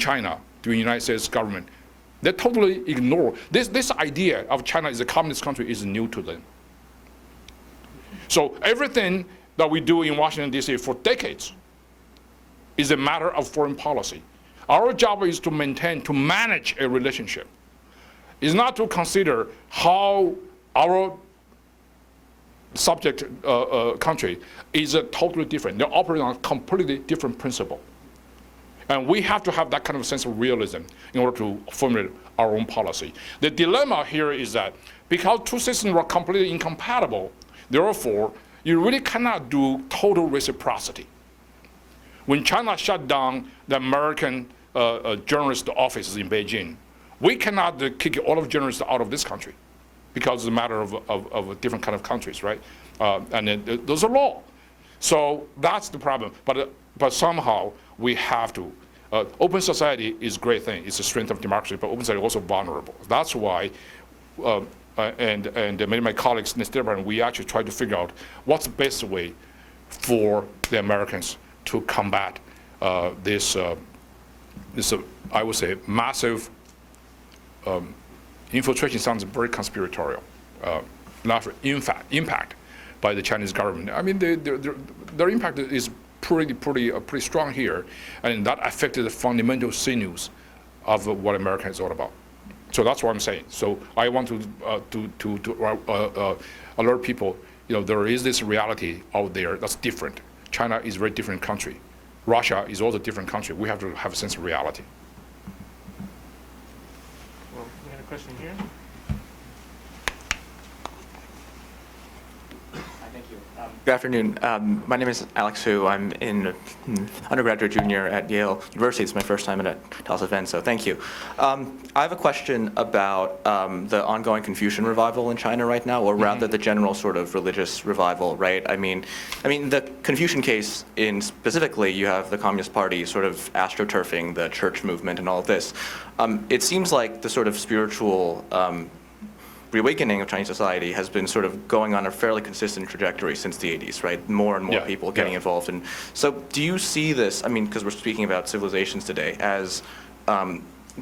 United States government. They totally ignore this idea of China as a communist country is new to them. So everything that we do in Washington, D.C. for decades is a matter of foreign policy. Our job is to manage a relationship. It's not to consider how our subject country is totally different. They operate on a completely different principle. And we have to have that kind of sense of realism in order to formulate our own policy. The dilemma here is that because two systems are completely incompatible, therefore, you really cannot do total reciprocity. When China shut down the American journalist offices in Beijing, we cannot kick all of journalists out of this country because it's a matter of different kind of countries, right? And there's a law. So that's the problem. But somehow we have to. Open society is a great thing. It's a strength of democracy, but open society is also vulnerable. That's why and many of my colleagues in the State Department, we actually try to figure out what's the best way for the Americans to combat this, I would say, massive infiltration. Sounds very conspiratorial, not impact by the Chinese government. I mean, their impact is pretty strong here, and that affected the fundamental sinews of what America is all about. So that's what I'm saying. So I want to alert people, there is this reality out there that's different. China is a very different country. Russia is also a different country. We have to have a sense of reality. Well, we had a question here. Good afternoon. My name is Alex Hu. I'm in undergraduate junior at Yale University. It's my first time at a Telos event, so thank you. I have a question about the ongoing Confucian revival in China right now, or rather the general sort of religious revival, right? I mean, the Confucian case in specifically, you have the Communist Party sort of astroturfing the church movement and all of this. It seems like the sort of spiritual reawakening of Chinese society has been sort of going on a fairly consistent trajectory since the 80s, right? More and more people getting involved. And so do you see this, because we're speaking about civilizations today, as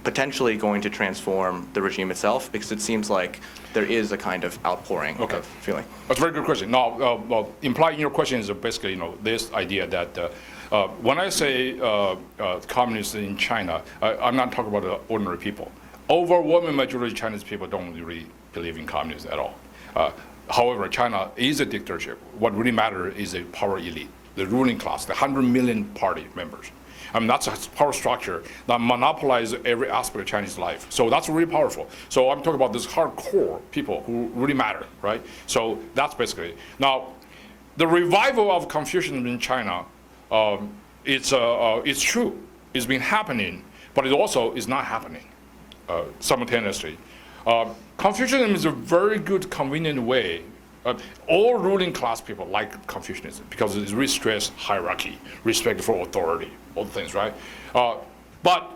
potentially going to transform the regime itself? Because it seems like there is a kind of outpouring of feeling. That's a very good question. Now, implied in your question is basically, this idea that when I say communists in China, I'm not talking about the ordinary people. Overwhelming majority of Chinese people don't really believe in communism at all. However, China is a dictatorship. What really matters is the power elite, the ruling class, the 100 million party members. That's a power structure that monopolizes every aspect of Chinese life. So that's really powerful. So I'm talking about this hardcore people who really matter, right? So that's basically it. Now, the revival of Confucianism in China, it's true. It's been happening, but it also is not happening simultaneously. Confucianism is a very good, convenient way. All ruling class people like Confucianism because it really stresses hierarchy, respect for authority, all the things, right? But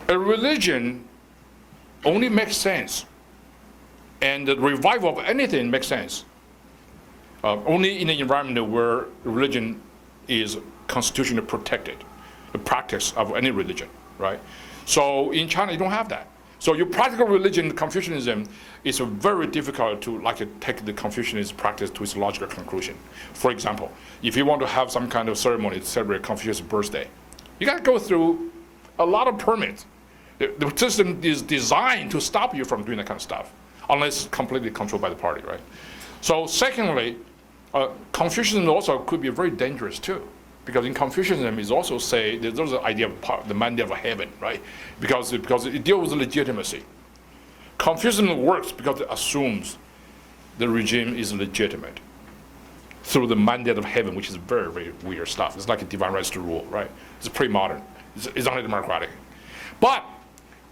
a religion only makes sense, and the revival of anything makes sense only in an environment where religion is constitutionally protected, the practice of any religion, right? So in China, you don't have that. So your practical religion, Confucianism, is very difficult to take the Confucianist practice to its logical conclusion. For example, if you want to have some kind of ceremony to celebrate Confucius' birthday, you got to go through a lot of permits. The system is designed to stop you from doing that kind of stuff, unless it's completely controlled by the party, right? So secondly, Confucianism also could be very dangerous too. Because in Confucianism, is also say there's the idea of the mandate of heaven, right? Because it deals with legitimacy. Confucianism works because it assumes the regime is legitimate through the mandate of heaven, which is very, very weird stuff. It's like a divine rights to rule, right? It's pre-modern. It's anti-democratic. But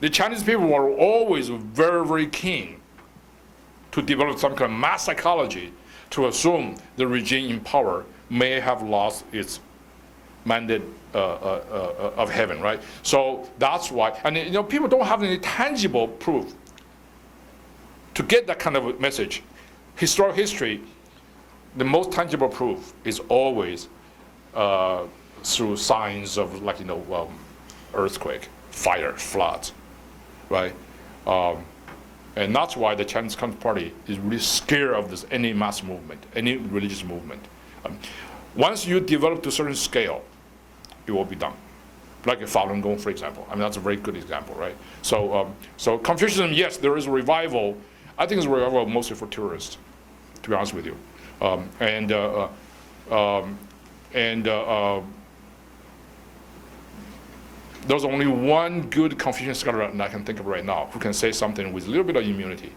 the Chinese people were always very, very keen to develop some kind of mass psychology to assume the regime in power may have lost its mandate of heaven, right? So that's why, and people don't have any tangible proof to get that kind of a message. Historical history, the most tangible proof is always through signs of earthquake, fire, floods, right? And that's why the Chinese Communist Party is really scared of this, any mass movement, any religious movement. Once you develop to a certain scale, it will be done. Like a Falun Gong, for example. That's a very good example, right? So, so Confucianism, yes, there is a revival. I think it's a revival mostly for tourists, to be honest with you. There's only one good Confucian scholar that I can think of right now who can say something with a little bit of immunity.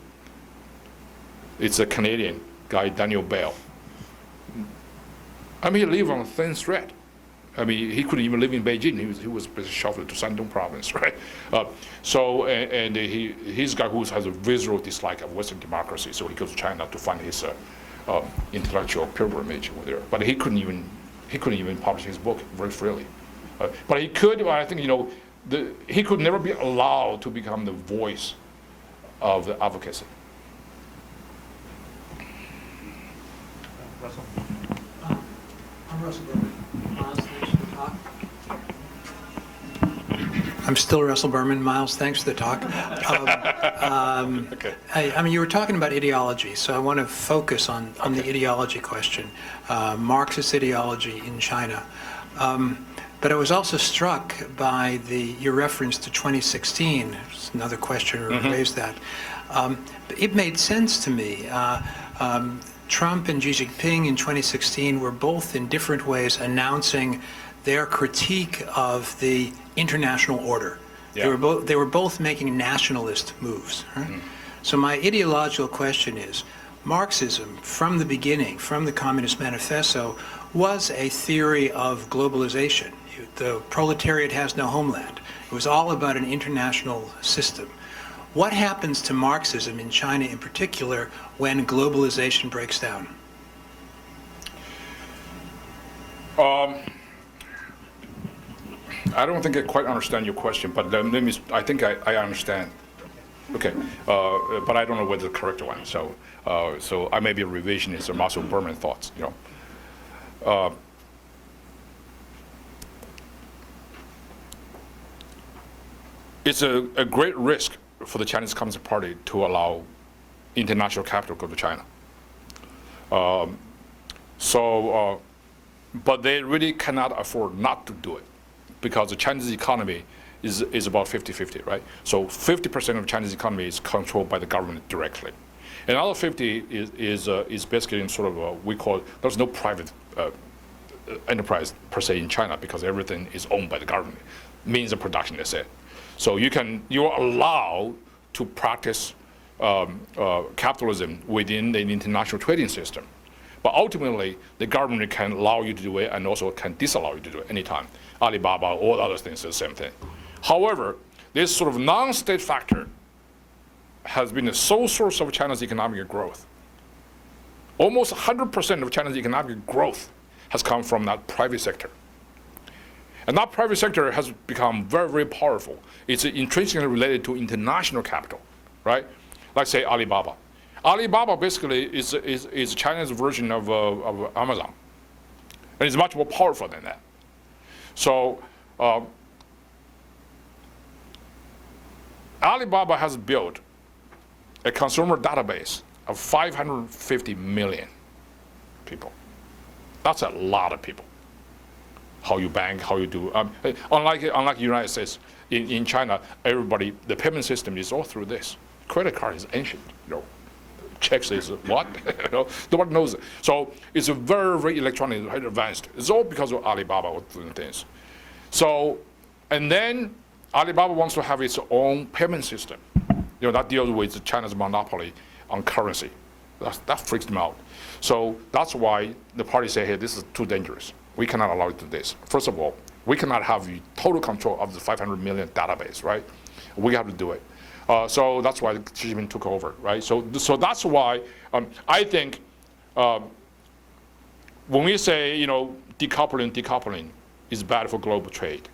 It's a Canadian guy, Daniel Bell. He lived on a thin thread. He couldn't even live in Beijing. He was shuffled to Shandong province, right? He's a guy who has a visceral dislike of Western democracy, so he goes to China to find his intellectual pilgrimage over there. But he couldn't even publish his book very freely. But he could. I think he could never be allowed to become the voice of the advocacy. Russell? I'm Russell Berman. Miles, thanks for the talk. I'm still Russell Berman. Miles, thanks for the talk. Okay. I mean, you were talking about ideology, so I want to focus on the ideology question, Marxist ideology in China. But I was also struck by your reference to 2016. Another questioner raised that. It made sense to me. Trump and Xi Jinping in 2016 were both in different ways announcing their critique of the international order. Yeah. They were both making nationalist moves. Right? So my ideological question is, Marxism, from the beginning, from the Communist Manifesto, was a theory of globalization. The proletariat has no homeland. It was all about an international system. What happens to Marxism in China in particular when globalization breaks down? I don't think I quite understand your question, but I think I understand. Okay, but I don't know whether the correct one. So I may be a revisionist or Russell Berman thoughts. It's a great risk for the Chinese Communist Party to allow international capital to go to China. But they really cannot afford not to do it, because the Chinese economy is about 50-50, right? So 50% of Chinese economy is controlled by the government directly. Another 50 is basically in sort of we call, there's no private enterprise per se in China, because everything is owned by the government, means of production, they say. So you are allowed to practice capitalism within the international trading system. But ultimately, the government can allow you to do it and also can disallow you to do it anytime. Alibaba, all other things are the same thing. However, this sort of non-state factor has been the sole source of China's economic growth. Almost 100% of China's economic growth has come from that private sector. And that private sector has become very, very powerful. It's intrinsically related to international capital, right? Like say Alibaba. Alibaba basically is China's version of Amazon. And it's much more powerful than that. So Alibaba has built a consumer database of 550 million people. That's a lot of people. How you bank, how you do. Unlike the United States, in China, everybody, the payment system is all through this. Credit card is ancient, Checks is what? Nobody knows it. So it's a very, very electronic, very advanced. It's all because of Alibaba doing things. So, and then Alibaba wants to have its own payment system. That deals with China's monopoly on currency. That freaks them out. So that's why the party say, hey, this is too dangerous. We cannot allow it to do this. First of all, we cannot have total control of the 500 million database, right? We have to do it. So that's why Xi Jinping took over, right? So that's why I think when we say, decoupling is bad for global trade,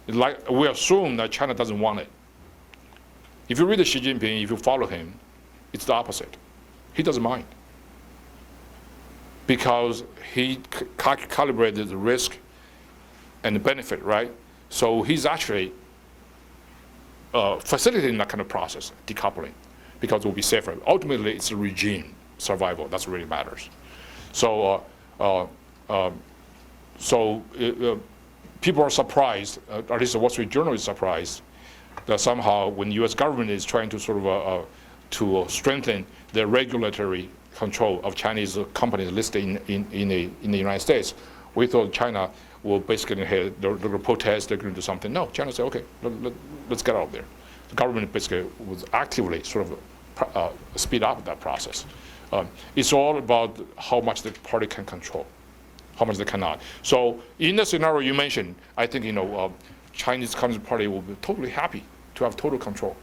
it's like we assume that China doesn't want it. If you read Xi Jinping, if you follow him, it's the opposite. He doesn't mind, because he calibrated the risk and the benefit, right? So he's actually facilitating that kind of process, decoupling, because it will be safer. Ultimately, it's the regime survival that's really matters. So, people are surprised, at least the Wall Street Journal is surprised, that somehow when the U.S. government is trying to sort of to strengthen the regulatory control of Chinese companies listed in the United States, we thought China will basically, hey, they're going to protest, they're going to do something. No, China said, okay, let's get out of there. The government basically was actively sort of speed up that process. It's all about how much the party can control, how much they cannot. So in the scenario you mentioned, I think Chinese Communist Party will be totally happy to have total control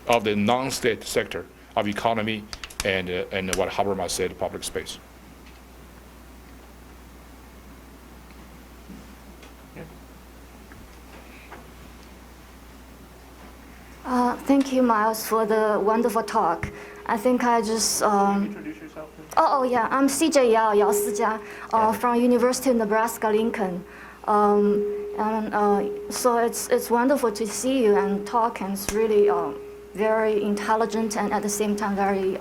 of the non-state sector of economy and what Habermas said, public space. Thank you, Miles, for the wonderful talk. I think I just. Introduce yourself. Oh, yeah, I'm CJ Yao, Yao Sijia, from University of Nebraska-Lincoln. So it's wonderful to see you and talk, and it's really very intelligent and at the same time very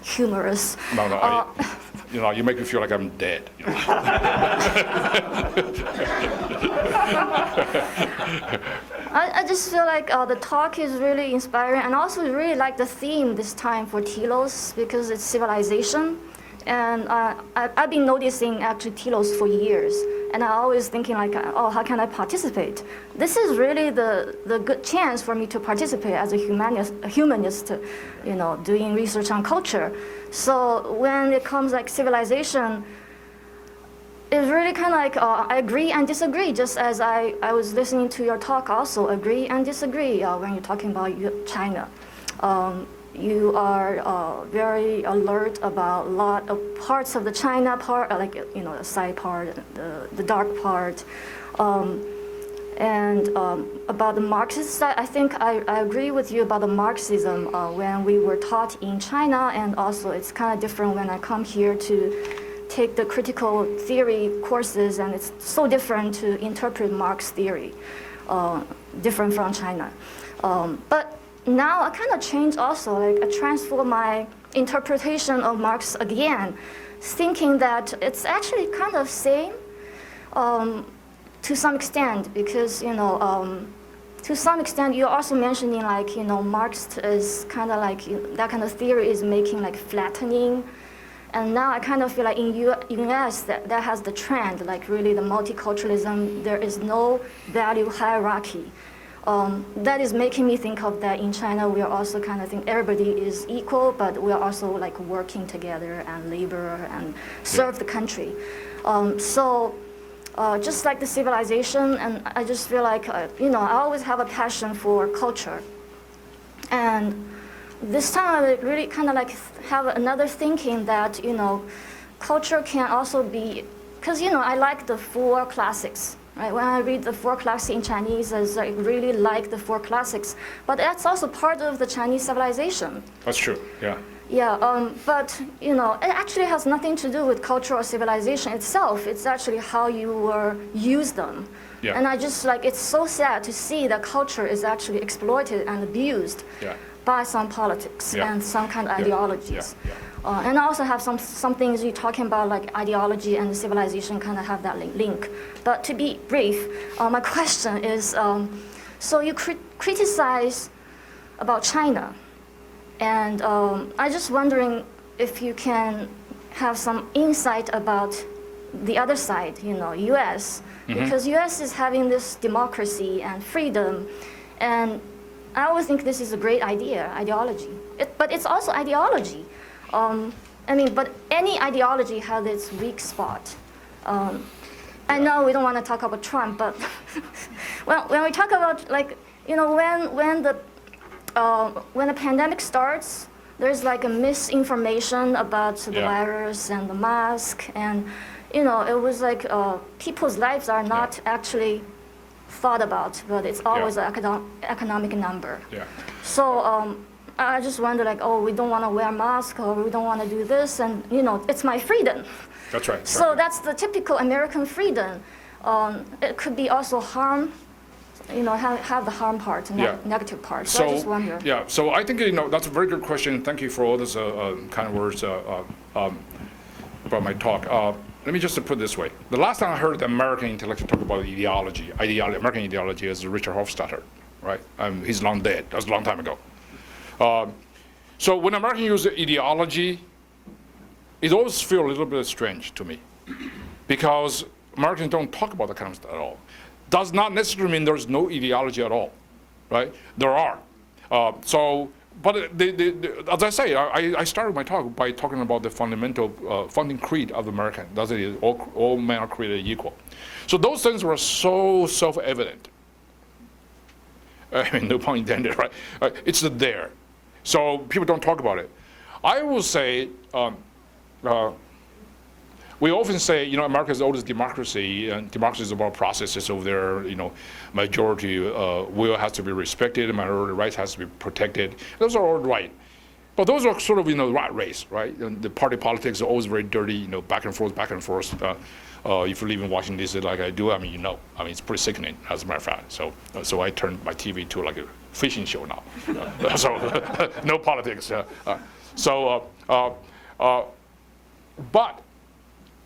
humorous. No, you make me feel like I'm dead. I just feel like the talk is really inspiring, and also really like the theme this time for Telos because it's civilization. And I've been noticing actually Telos for years, and I'm always thinking like, oh, how can I participate? This is really the good chance for me to participate as a humanist, doing research on culture. So when it comes like civilization, it's really kind of like I agree and disagree, just as I was listening to your talk also, agree and disagree when you're talking about China. You are very alert about a lot of parts of the China part, like, the side part, the dark part. And about the Marxist side, I think I agree with you about the Marxism when we were taught in China, and also it's kind of different when I come here to take the critical theory courses, and it's so different to interpret Marx theory, different from China. But now I kind of change also, like I transform my interpretation of Marx again, thinking that it's actually kind of same to some extent, because, to some extent you're also mentioning like, Marx is kind of like, that kind of theory is making like flattening. And now I kind of feel like in US that has the trend, like really the multiculturalism, there is no value hierarchy. That is making me think of that in China we are also kind of think everybody is equal, but we are also like working together and labor and serve the country. So just like the civilization, and I just feel like, I always have a passion for culture. And this time I really kind of like have another thinking that, culture can also be, because, I like the four classics. Right? When I read the four classics in Chinese, I really like the four classics. But that's also part of the Chinese civilization. That's true, yeah. Yeah, but, it actually has nothing to do with culture or civilization itself. It's actually how you use them. Yeah. And I just it's so sad to see that culture is actually exploited and abused by some politics and some kind of ideologies. And I also have some things you're talking about, like ideology and civilization kind of have that link. But to be brief, my question is, so you criticize about China, and I'm just wondering if you can have some insight about the other side, US, because US is having this democracy and freedom, and I always think this is a great ideology. But it's also ideology. But any ideology has its weak spot. I know we don't want to talk about Trump, but when we talk about when the pandemic starts, there's like a misinformation about the virus and the mask, and it was like people's lives are not actually thought about, but it's always an economic number. Yeah. So I just wonder, we don't want to wear a mask, or we don't want to do this, and it's my freedom. That's right. So that's the typical American freedom. It could be also harm, have the harm part, negative part. So I just wonder. Yeah. So I think that's a very good question. Thank you for all those kind of words about my talk. Let me just put it this way. The last time I heard the American intellectual talk about American ideology is Richard Hofstadter, right? He's long dead. That was a long time ago. So when Americans use ideology, it always feels a little bit strange to me, because Americans don't talk about that kind of stuff at all. Does not necessarily mean there's no ideology at all, right? There are. But as I say, I started my talk by talking about the fundamental founding creed of American. That's it. All men are created equal. So those things were so self-evident. No pun intended, right? It's there. So people don't talk about it. I will say, we often say, America is the oldest democracy, and democracy is about processes over there. Majority will has to be respected, minority rights has to be protected. Those are all right. But those are sort of, rat race, right? And the party politics are always very dirty, back and forth, back and forth. If you live in Washington, D.C. like I do, it's pretty sickening, as a matter of fact. So I turned my TV to like a fishing show now. So no politics. But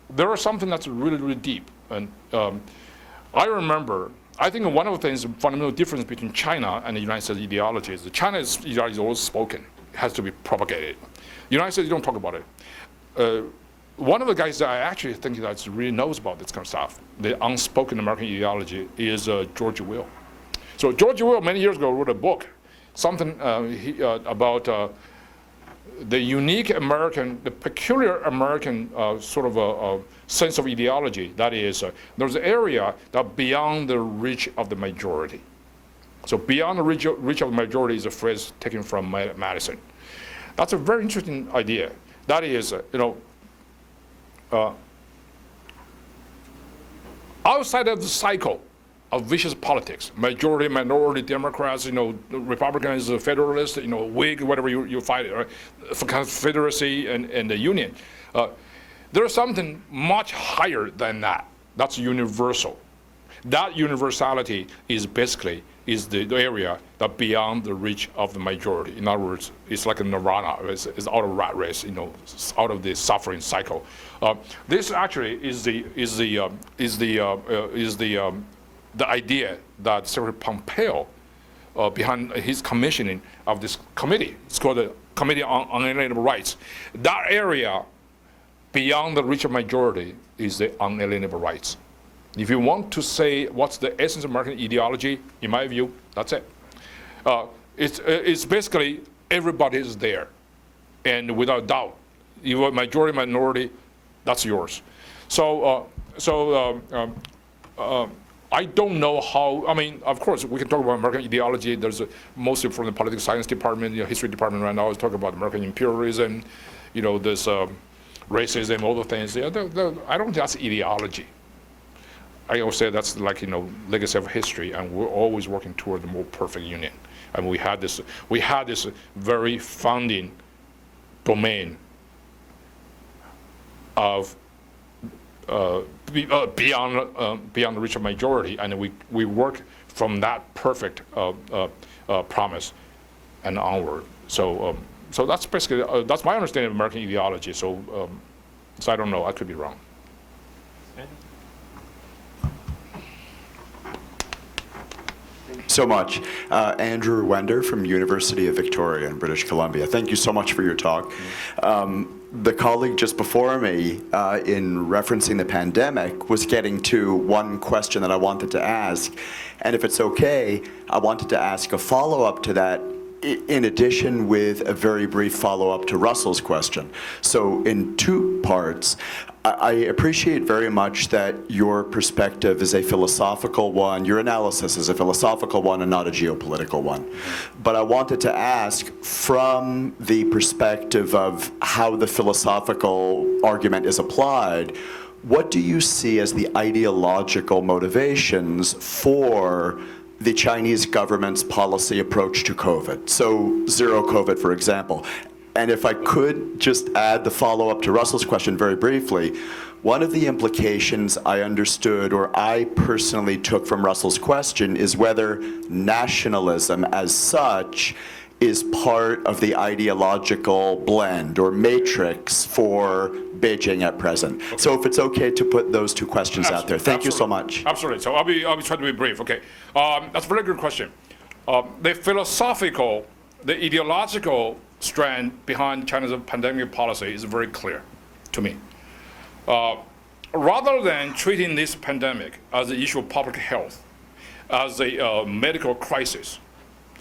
there is something that's really, really deep. And I think one of the things, fundamental difference between China and the United States ideology is that China's ideology is always spoken. It has to be propagated. The United States, you don't talk about it. One of the guys that I actually think that really knows about this kind of stuff, the unspoken American ideology, is George Will. So George Will, many years ago, wrote a book, something about the unique American, the peculiar American sort of a sense of ideology. That is, there's an area that beyond the reach of the majority. So beyond the reach of the majority is a phrase taken from Madison. That's a very interesting idea. That is, outside of the cycle of vicious politics, majority, minority, Democrats, Republicans, Federalists, Whig, whatever you fight, right? For Confederacy and the Union. There's something much higher than that. That's universal. That universality is basically the area that beyond the reach of the majority. In other words, it's like a nirvana. It's out of rat race. It's out of the suffering cycle. This actually is the idea that Secretary Pompeo, behind his commissioning of this committee, it's called the Committee on Unalienable Rights. That area beyond the reach of majority is the unalienable rights. If you want to say what's the essence of American ideology, in my view, that's it. It's basically everybody is there, and without doubt, you are majority, minority, that's yours. I don't know how. Of course, we can talk about American ideology. There's mostly from the political science department, history department right now is talking about American imperialism, this racism, all the things. I don't think that's ideology. I always say that's like legacy of history, and we're always working toward the more perfect union. And we had this very founding domain of beyond the reach of majority, and we work from that perfect promise and onward. So that's basically that's my understanding of American ideology. So I don't know. I could be wrong. So much. Andrew Wender from University of Victoria in British Columbia. Thank you so much for your talk. The colleague just before me, in referencing the pandemic, was getting to one question that I wanted to ask. And if it's okay, I wanted to ask a follow-up to that, in addition with a very brief follow-up to Russell's question. So in two parts, I appreciate very much that your perspective is a philosophical one, your analysis is a philosophical one and not a geopolitical one. But I wanted to ask, from the perspective of how the philosophical argument is applied, what do you see as the ideological motivations for the Chinese government's policy approach to COVID? So zero COVID, for example. And if I could just add the follow-up to Russell's question very briefly, one of the implications I understood, or I personally took from Russell's question, is whether nationalism as such is part of the ideological blend or matrix for Beijing at present. Okay. So if it's okay to put those two questions out there. Thank you so much. Absolutely. So I'll be trying to be brief. Okay. That's a very good question. The philosophical, the ideological strand behind China's pandemic policy is very clear to me. Rather than treating this pandemic as an issue of public health, as a medical crisis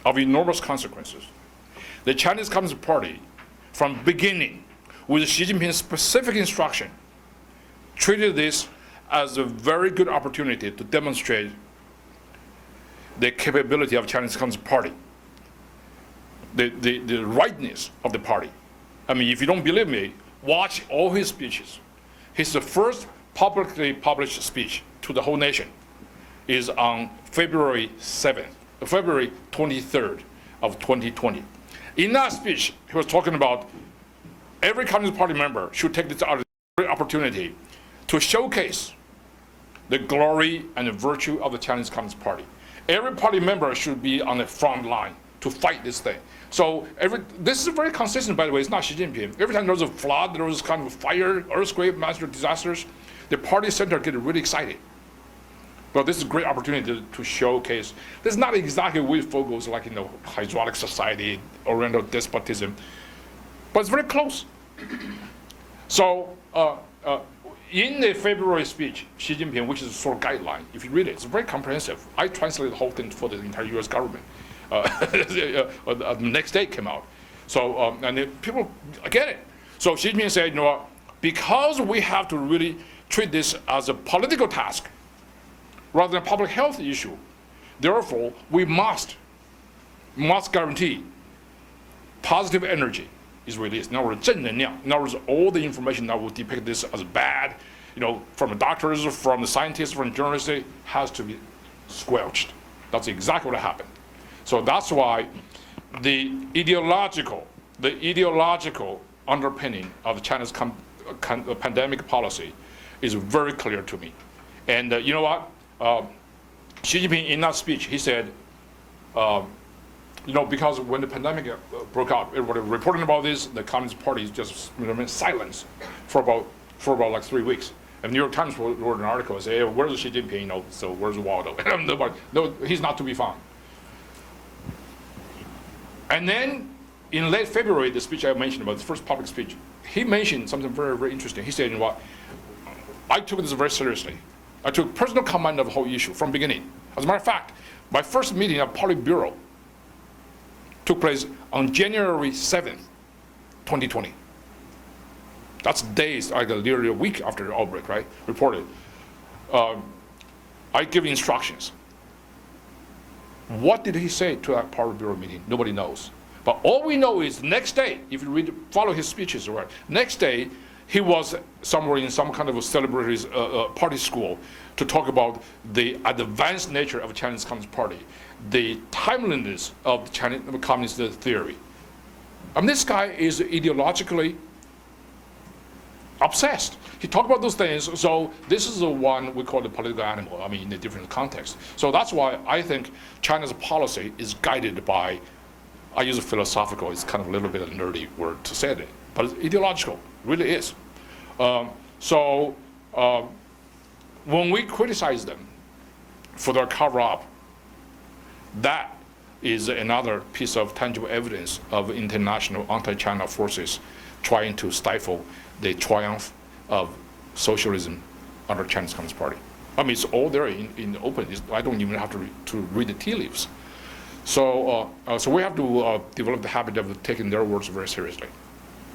of enormous consequences, the Chinese Communist Party, from beginning, with Xi Jinping's specific instruction, treated this as a very good opportunity to demonstrate the capability of Chinese Communist Party, the rightness of the party. If you don't believe me, watch all his speeches. his first publicly published speech to the whole nation is on February 23rd of 2020. In that speech, he was talking about every Communist Party member should take this opportunity to showcase the glory and the virtue of the Chinese Communist Party. Every party member should be on the front line to fight this thing. So this is very consistent, by the way. It's not Xi Jinping. Every time there's a flood, there's kind of fire, earthquake, natural disasters, the party center get really excited. But this is a great opportunity to showcase. This is not exactly we focus like in the hydraulic society, Oriental despotism, but it's very close. So in the February speech, Xi Jinping, which is a sort of guideline, if you read it, it's very comprehensive. I translated the whole thing for the entire U.S. government. The next day it came out. So, and people get it. So Xi Jinping said, you know what, because we have to really treat this as a political task rather than a public health issue, therefore, we must guarantee positive energy is released. In other words, 正能量. In other words, all the information that will depict this as bad, from the doctors, from the scientists, from journalists, has to be squelched. That's exactly what happened. So that's why the ideological underpinning of China's pandemic policy is very clear to me. And you know what? Xi Jinping, in that speech, he said, because when the pandemic broke out, everybody reporting about this, the Communist Party just remained silent for about like 3 weeks. And New York Times wrote an article and said, hey, where's Xi Jinping? So where's Waldo? No, he's not to be found. And then in late February, the speech I mentioned about, the first public speech, he mentioned something very, very interesting. He said, you know what, I took this very seriously. I took personal command of the whole issue from the beginning. As a matter of fact, my first meeting of Politburo took place on January 7th, 2020. That's days, like literally a week after the outbreak, right? Reported. I give instructions. What did he say to that Politburo meeting? Nobody knows. But all we know is next day, if you follow his speeches, right? Next day, he was somewhere in some kind of a celebrity party school to talk about the advanced nature of the Chinese Communist Party, the timeliness of the Chinese Communist theory. I mean, this guy is ideologically obsessed. He talked about those things, so this is the one we call the political animal, in a different context. So that's why I think China's policy is guided by, I use a philosophical, it's kind of a little bit of a nerdy word to say it, but it's ideological, really is. When we criticize them for their cover-up, that is another piece of tangible evidence of international anti-China forces trying to stifle the triumph of socialism under Chinese Communist Party. It's all there in the open. I don't even have to read the tea leaves. So we have to develop the habit of taking their words very seriously.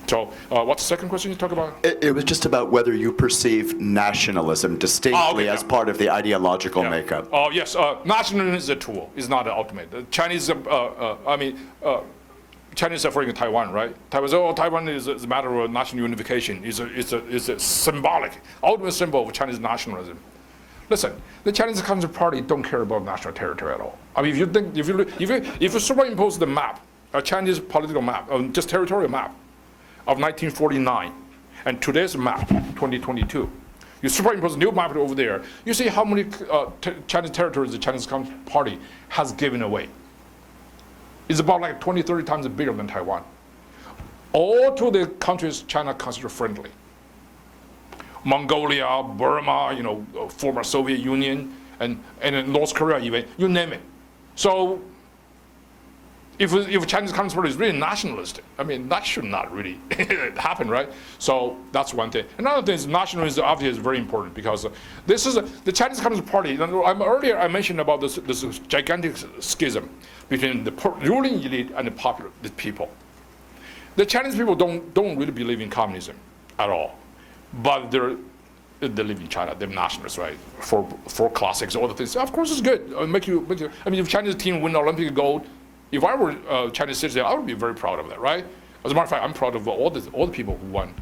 So what's the second question you talk about? It was just about whether you perceive nationalism distinctly as part of the ideological makeup. Oh, yes. Nationalism is a tool. It's not the ultimate. The Chinese, Chinese suffering in Taiwan, right? Taiwan is a matter of national unification. It's a symbolic, ultimate symbol of Chinese nationalism. Listen, the Chinese Communist Party don't care about national territory at all. If you superimpose the map, a Chinese political map, just territorial map of 1949, and today's map, 2022, you superimpose a new map over there, you see how many Chinese territories the Chinese Communist Party has given away. It's about like 20, 30 times bigger than Taiwan. All to the countries China considers friendly. Mongolia, Burma, former Soviet Union, and North Korea even, you name it. So if Chinese Communist Party is really nationalist, that should not really happen, right? So that's one thing. Another thing is nationalism obviously is very important because this is the Chinese Communist Party. Earlier I mentioned about this gigantic schism between the ruling elite and the people. The Chinese people don't really believe in communism at all, but they live in China. They're nationalists, right? For classics, all the things. Of course, it's good. If Chinese team win Olympic gold, if I were a Chinese citizen, I would be very proud of that, right? As a matter of fact, I'm proud of all the people who won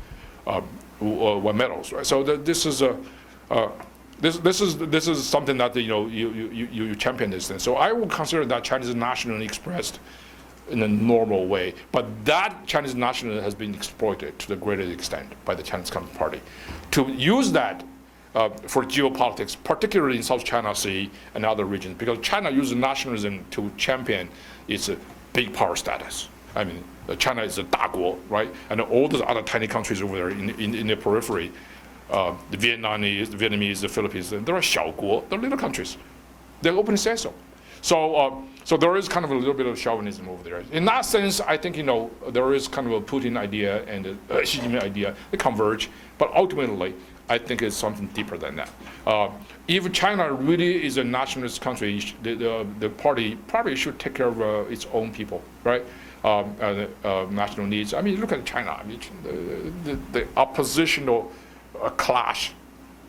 who won medals, right? So this is something that you champion this thing. So I would consider that Chinese nationalism expressed in a normal way, but that Chinese nationalism has been exploited to the greatest extent by the Chinese Communist Party to use that for geopolitics, particularly in South China Sea and other regions, because China uses nationalism to champion its big power status. I mean, China is a 大国, right? And all those other tiny countries over there in the periphery, the Vietnamese, the Philippines, they're 小国, they're little countries. They openly say so. So there is kind of a little bit of chauvinism over there. In that sense, I think there is kind of a Putin idea and a Xi Jinping idea. They converge, but ultimately, I think it's something deeper than that. If China really is a nationalist country, the party probably should take care of its own people, right? National needs. I mean, look at China. I mean, the oppositional clash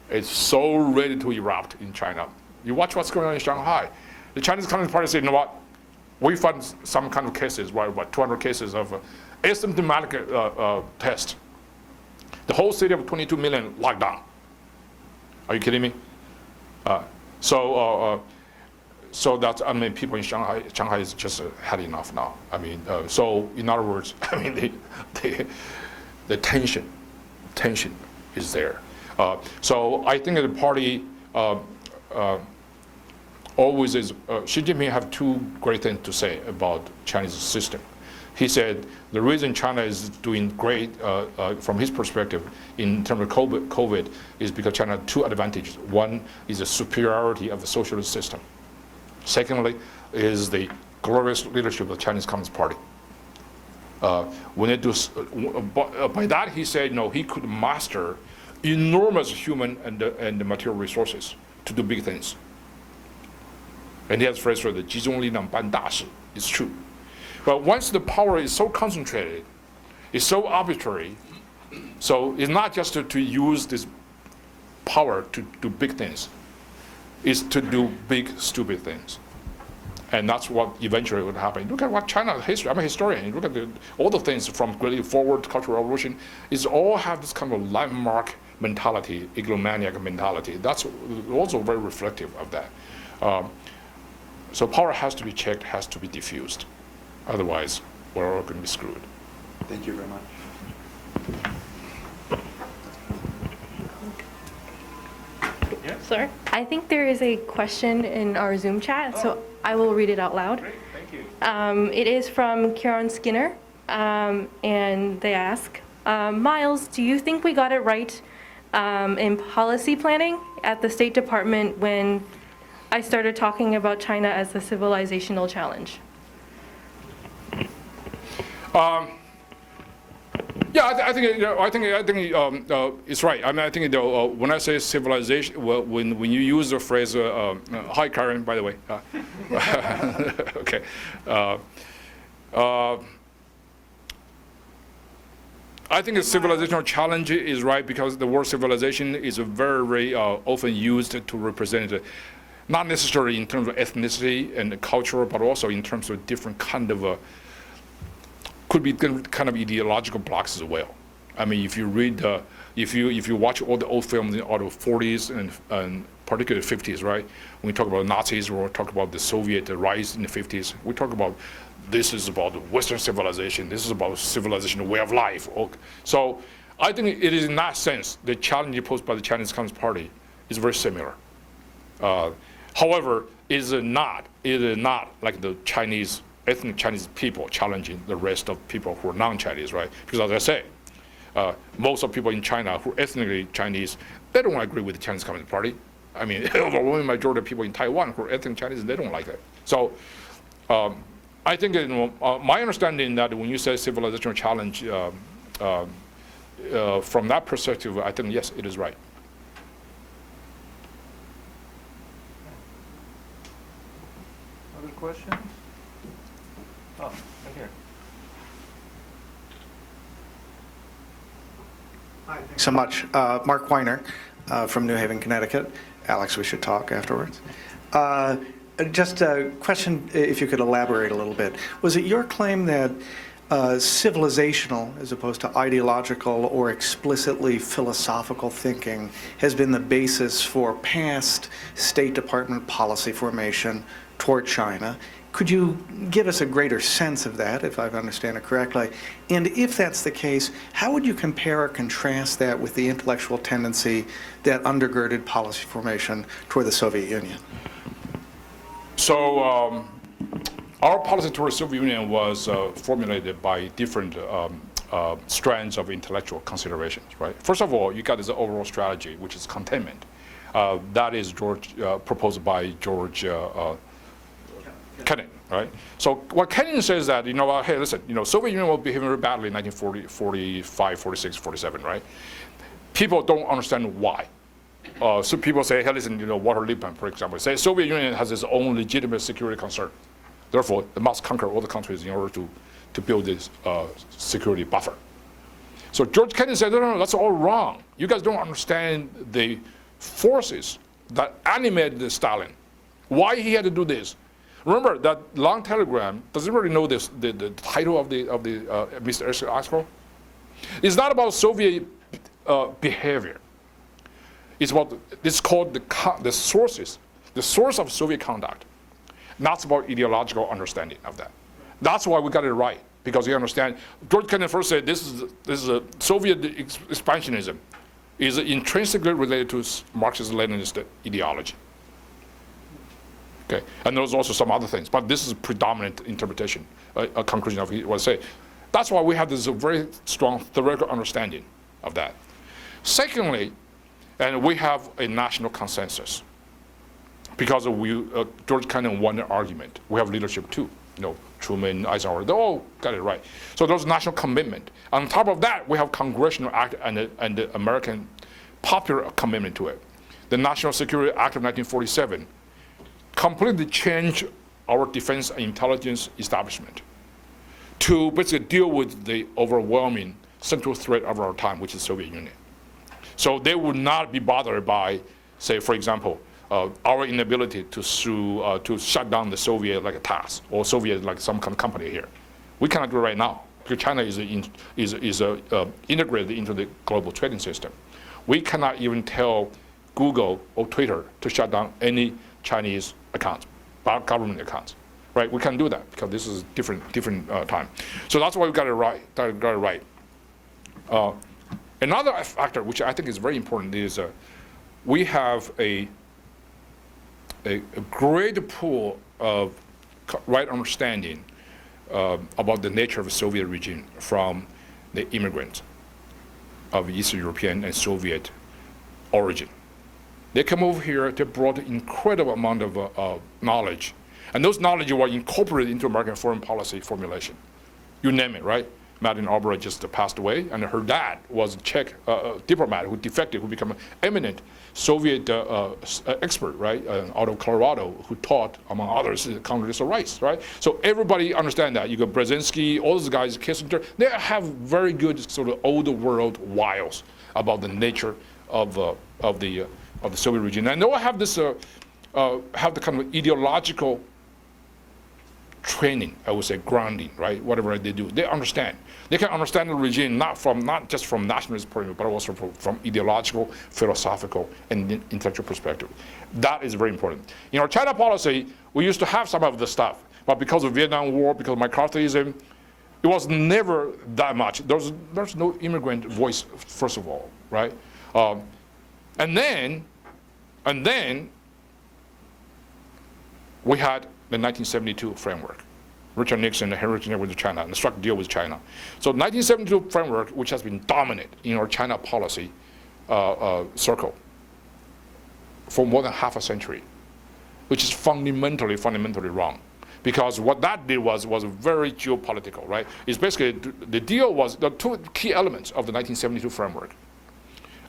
is so ready to erupt in China. You watch what's going on in Shanghai. The Chinese Communist Party said, you know what? We found some kind of cases, right? 200 cases of asymptomatic test. The whole city of 22 million locked down. Are you kidding me? So that's, I mean, people in Shanghai is just had enough now. I mean, so in other words, I mean, the tension is there. So I think the party always is, Xi Jinping have two great things to say about Chinese system. He said the reason China is doing great from his perspective in terms of COVID is because China has two advantages. One is the superiority of the socialist system. Secondly, is the glorious leadership of the Chinese Communist Party. When it does, by that he said, he could master enormous human and material resources to do big things. And he has a phrase for the 集中力量办大事. It's true. But once the power is so concentrated, it's so arbitrary, so it's not just to use this power to do big things, it's to do big, stupid things. And that's what eventually would happen. Look at what China's history, I'm a historian, look at all the things from really forward Cultural Revolution, it's all have this kind of landmark mentality, eglomaniac mentality. That's also very reflective of that. So power has to be checked, has to be diffused. Otherwise, we're all going to be screwed. Thank you very much. Sir, I think there is a question in our Zoom chat, so I will read it out loud. Great, thank you. It is from Kieran Skinner, and they ask, Miles, do you think we got it right in policy planning at the State Department when I started talking about China as a civilizational challenge? Yeah, I think it's right. I mean, I think when I say civilization, well, when you use the phrase, hi Karen, by the way. Okay. I think a civilizational challenge is right because the word civilization is very, very often used to represent not necessarily in terms of ethnicity and culture, but also in terms of different kind of could be kind of ideological blocks as well. I mean, if you read, if you watch all the old films in the 40s and particularly the 50s, right? When we talk about Nazis, or talk about the Soviet rise in the 50s, we talk about this is about Western civilization. This is about civilization, way of life. So I think it is in that sense the challenge posed by the Chinese Communist Party is very similar. However, it is not like the ethnic Chinese people challenging the rest of people who are non-Chinese, right? Because as I say, most of people in China who are ethnically Chinese, they don't agree with the Chinese Communist Party. I mean, the overwhelming majority of people in Taiwan who are ethnic Chinese, they don't like that. So I think my understanding that when you say civilizational challenge, from that perspective, I think, yes, it is right. Other questions? Oh, right here. Hi, thanks so much. Mark Weiner from New Haven, Connecticut. Alex, we should talk afterwards. Just a question, if you could elaborate a little bit. Was it your claim that civilizational as opposed to ideological or explicitly philosophical thinking has been the basis for past State Department policy formation toward China. Could you give us a greater sense of that, if I understand it correctly? And if that's the case, how would you compare or contrast that with the intellectual tendency that undergirded policy formation toward the Soviet Union? So our policy toward the Soviet Union was formulated by different strands of intellectual considerations, right? First of all, you got this overall strategy, which is containment. That is proposed by George Kennan, right? So what Kennan says that, hey, listen, Soviet Union will behave very badly in 1940, 45, 46, 47, right? People don't understand why. So people say, hey, listen, Walter Lippmann, for example, say Soviet Union has its own legitimate security concern. Therefore, it must conquer all the countries in order to build this security buffer. So George Kennan said, no, that's all wrong. You guys don't understand the forces that animated Stalin. Why he had to do this. Remember that long telegram, does anybody know this, the title of the Mr. Askel? It's not about Soviet behavior. It's called the sources, the source of Soviet conduct. That's about ideological understanding of that. That's why we got it right, because we understand. George Kennan first said this is a Soviet expansionism is intrinsically related to Marxist-Leninist ideology. Okay, and there's also some other things, but this is a predominant interpretation, a conclusion of what I say. That's why we have this very strong theoretical understanding of that. Secondly, and we have a national consensus. Because George Kennan won the argument. We have leadership too. Truman, Eisenhower, they all got it right. So there's national commitment. On top of that, we have congressional act and the American popular commitment to it. The National Security Act of 1947 completely changed our defense and intelligence establishment to basically deal with the overwhelming central threat of our time, which is the Soviet Union. So they would not be bothered by, say, for example, our inability to shut down the Soviet like a task or Soviet like some kind of company here. We cannot do it right now because China is integrated into the global trading system. We cannot even tell Google or Twitter to shut down any Chinese accounts, government accounts, right? We can't do that because this is different time. So that's why we got it right. Another factor which I think is very important is we have a great pool of right understanding about the nature of the Soviet regime from the immigrants of Eastern European and Soviet origin. They come over here, they brought an incredible amount of knowledge, and those knowledge were incorporated into American foreign policy formulation. You name it, right? Madeleine Albright just passed away, and her dad was a Czech diplomat who defected, who became an eminent Soviet expert, right, out of Colorado, who taught, among others, Constitutional rights, right? So everybody understand that. You got Brzezinski, all those guys, Kissinger, they have very good sort of old world wiles about the nature of the Soviet regime. And they all have this, have the kind of ideological training, I would say, grounding, right? Whatever they do, they understand. They can understand the regime not just from nationalist point of view, but also from ideological, philosophical, and intellectual perspective. That is very important. In our China policy, we used to have some of the stuff, but because of Vietnam War, because of McCarthyism, it was never that much. There's no immigrant voice, first of all, right? And then we had the 1972 framework. Richard Nixon and Henry Kissinger with China and struck a deal with China. So 1972 framework, which has been dominant in our China policy circle for more than half a century, which is fundamentally wrong. Because what that did was very geopolitical, right? It's basically, the deal was, the two key elements of the 1972 framework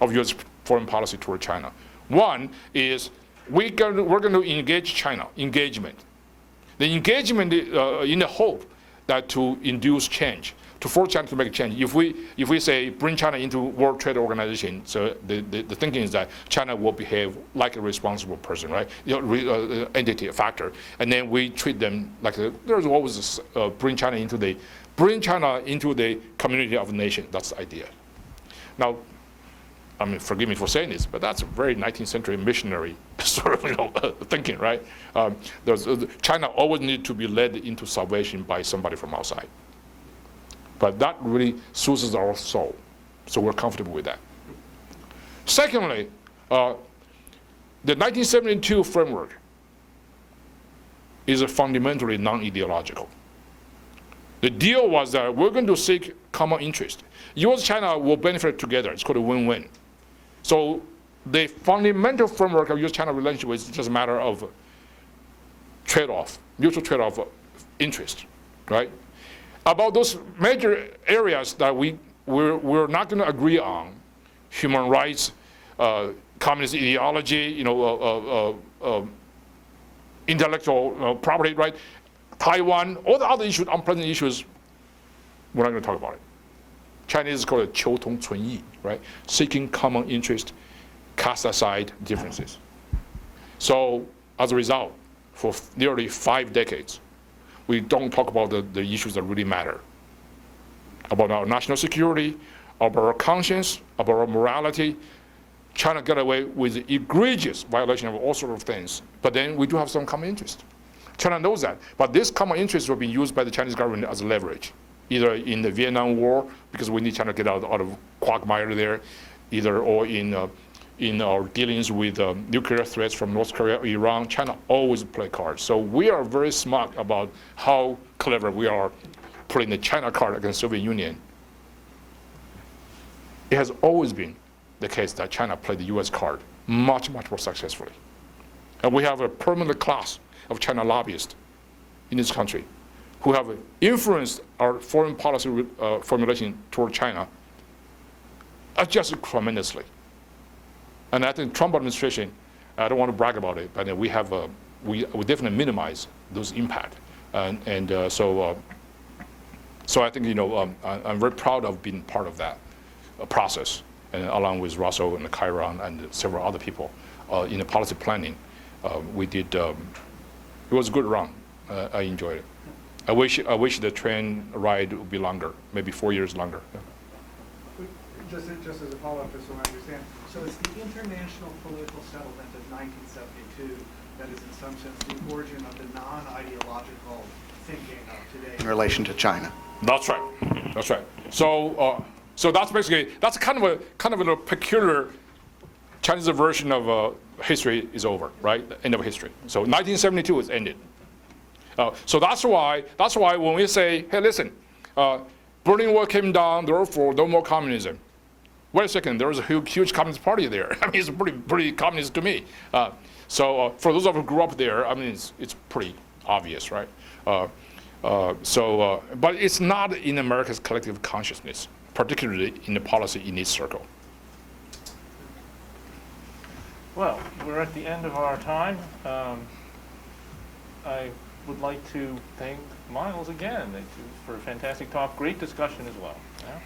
of US foreign policy toward China. One is we're going to engage China, engagement. The engagement in the hope that to induce change, to force China to make a change. If we say bring China into World Trade Organization, so the thinking is that China will behave like a responsible person, right? Entity, a factor, and then we treat them like there's always bring China into the bring China into the community of nations. That's the idea. Now, I mean, forgive me for saying this, but that's a very 19th century missionary sort of thinking, right? China always needs to be led into salvation by somebody from outside. But that really soothes our soul, so we're comfortable with that. Secondly, the 1972 framework is fundamentally non-ideological. The deal was that we're going to seek common interest. U.S. China will benefit together. It's called a win-win. So the fundamental framework of U.S.-China relationship is just a matter of trade-off, mutual trade-off of interest, right? About those major areas that we're not going to agree on, human rights, communist ideology, intellectual property right, Taiwan, all the other issues, unpleasant issues, we're not going to talk about it. Chinese is called a 求同存异, right? Seeking common interest, cast aside differences. So as a result, for nearly 5 decades, we don't talk about the issues that really matter. About our national security, about our conscience, about our morality. China got away with egregious violation of all sorts of things, but then we do have some common interest. China knows that, but this common interest will be used by the Chinese government as leverage, either in the Vietnam War, because we need China to get out of quagmire there, or in our dealings with nuclear threats from North Korea or Iran. China always play cards. So we are very smart about how clever we are putting the China card against Soviet Union. It has always been the case that China played the US card much, much more successfully. And we have a permanent class of China lobbyists in this country who have influenced our foreign policy formulation toward China just tremendously. And I think Trump administration, I don't want to brag about it, but we definitely minimize those impact. So I think, I'm very proud of being part of that process, and along with Russell and Chiron and several other people in the policy planning. We did, it was a good run. I enjoyed it. I wish the train ride would be longer, maybe 4 years longer. Yeah. Just as a follow-up, just so I understand. So it's the international political settlement of 1972 that is in some sense the origin of the non-ideological thinking of today in relation to China. That's right. That's right. So that's basically, that's kind of a peculiar Chinese version of history is over, right? The end of history. So 1972 is ended. So that's why when we say, hey, listen, Berlin Wall came down, therefore no more communism. Wait a second, there was a huge communist party there. I mean, it's pretty communist to me. So for those of us who grew up there, I mean, it's pretty obvious, right? But it's not in America's collective consciousness, particularly in the policy elite circle. Well, we're at the end of our time. I would like to thank Miles again for a fantastic talk. Great discussion as well. Yeah?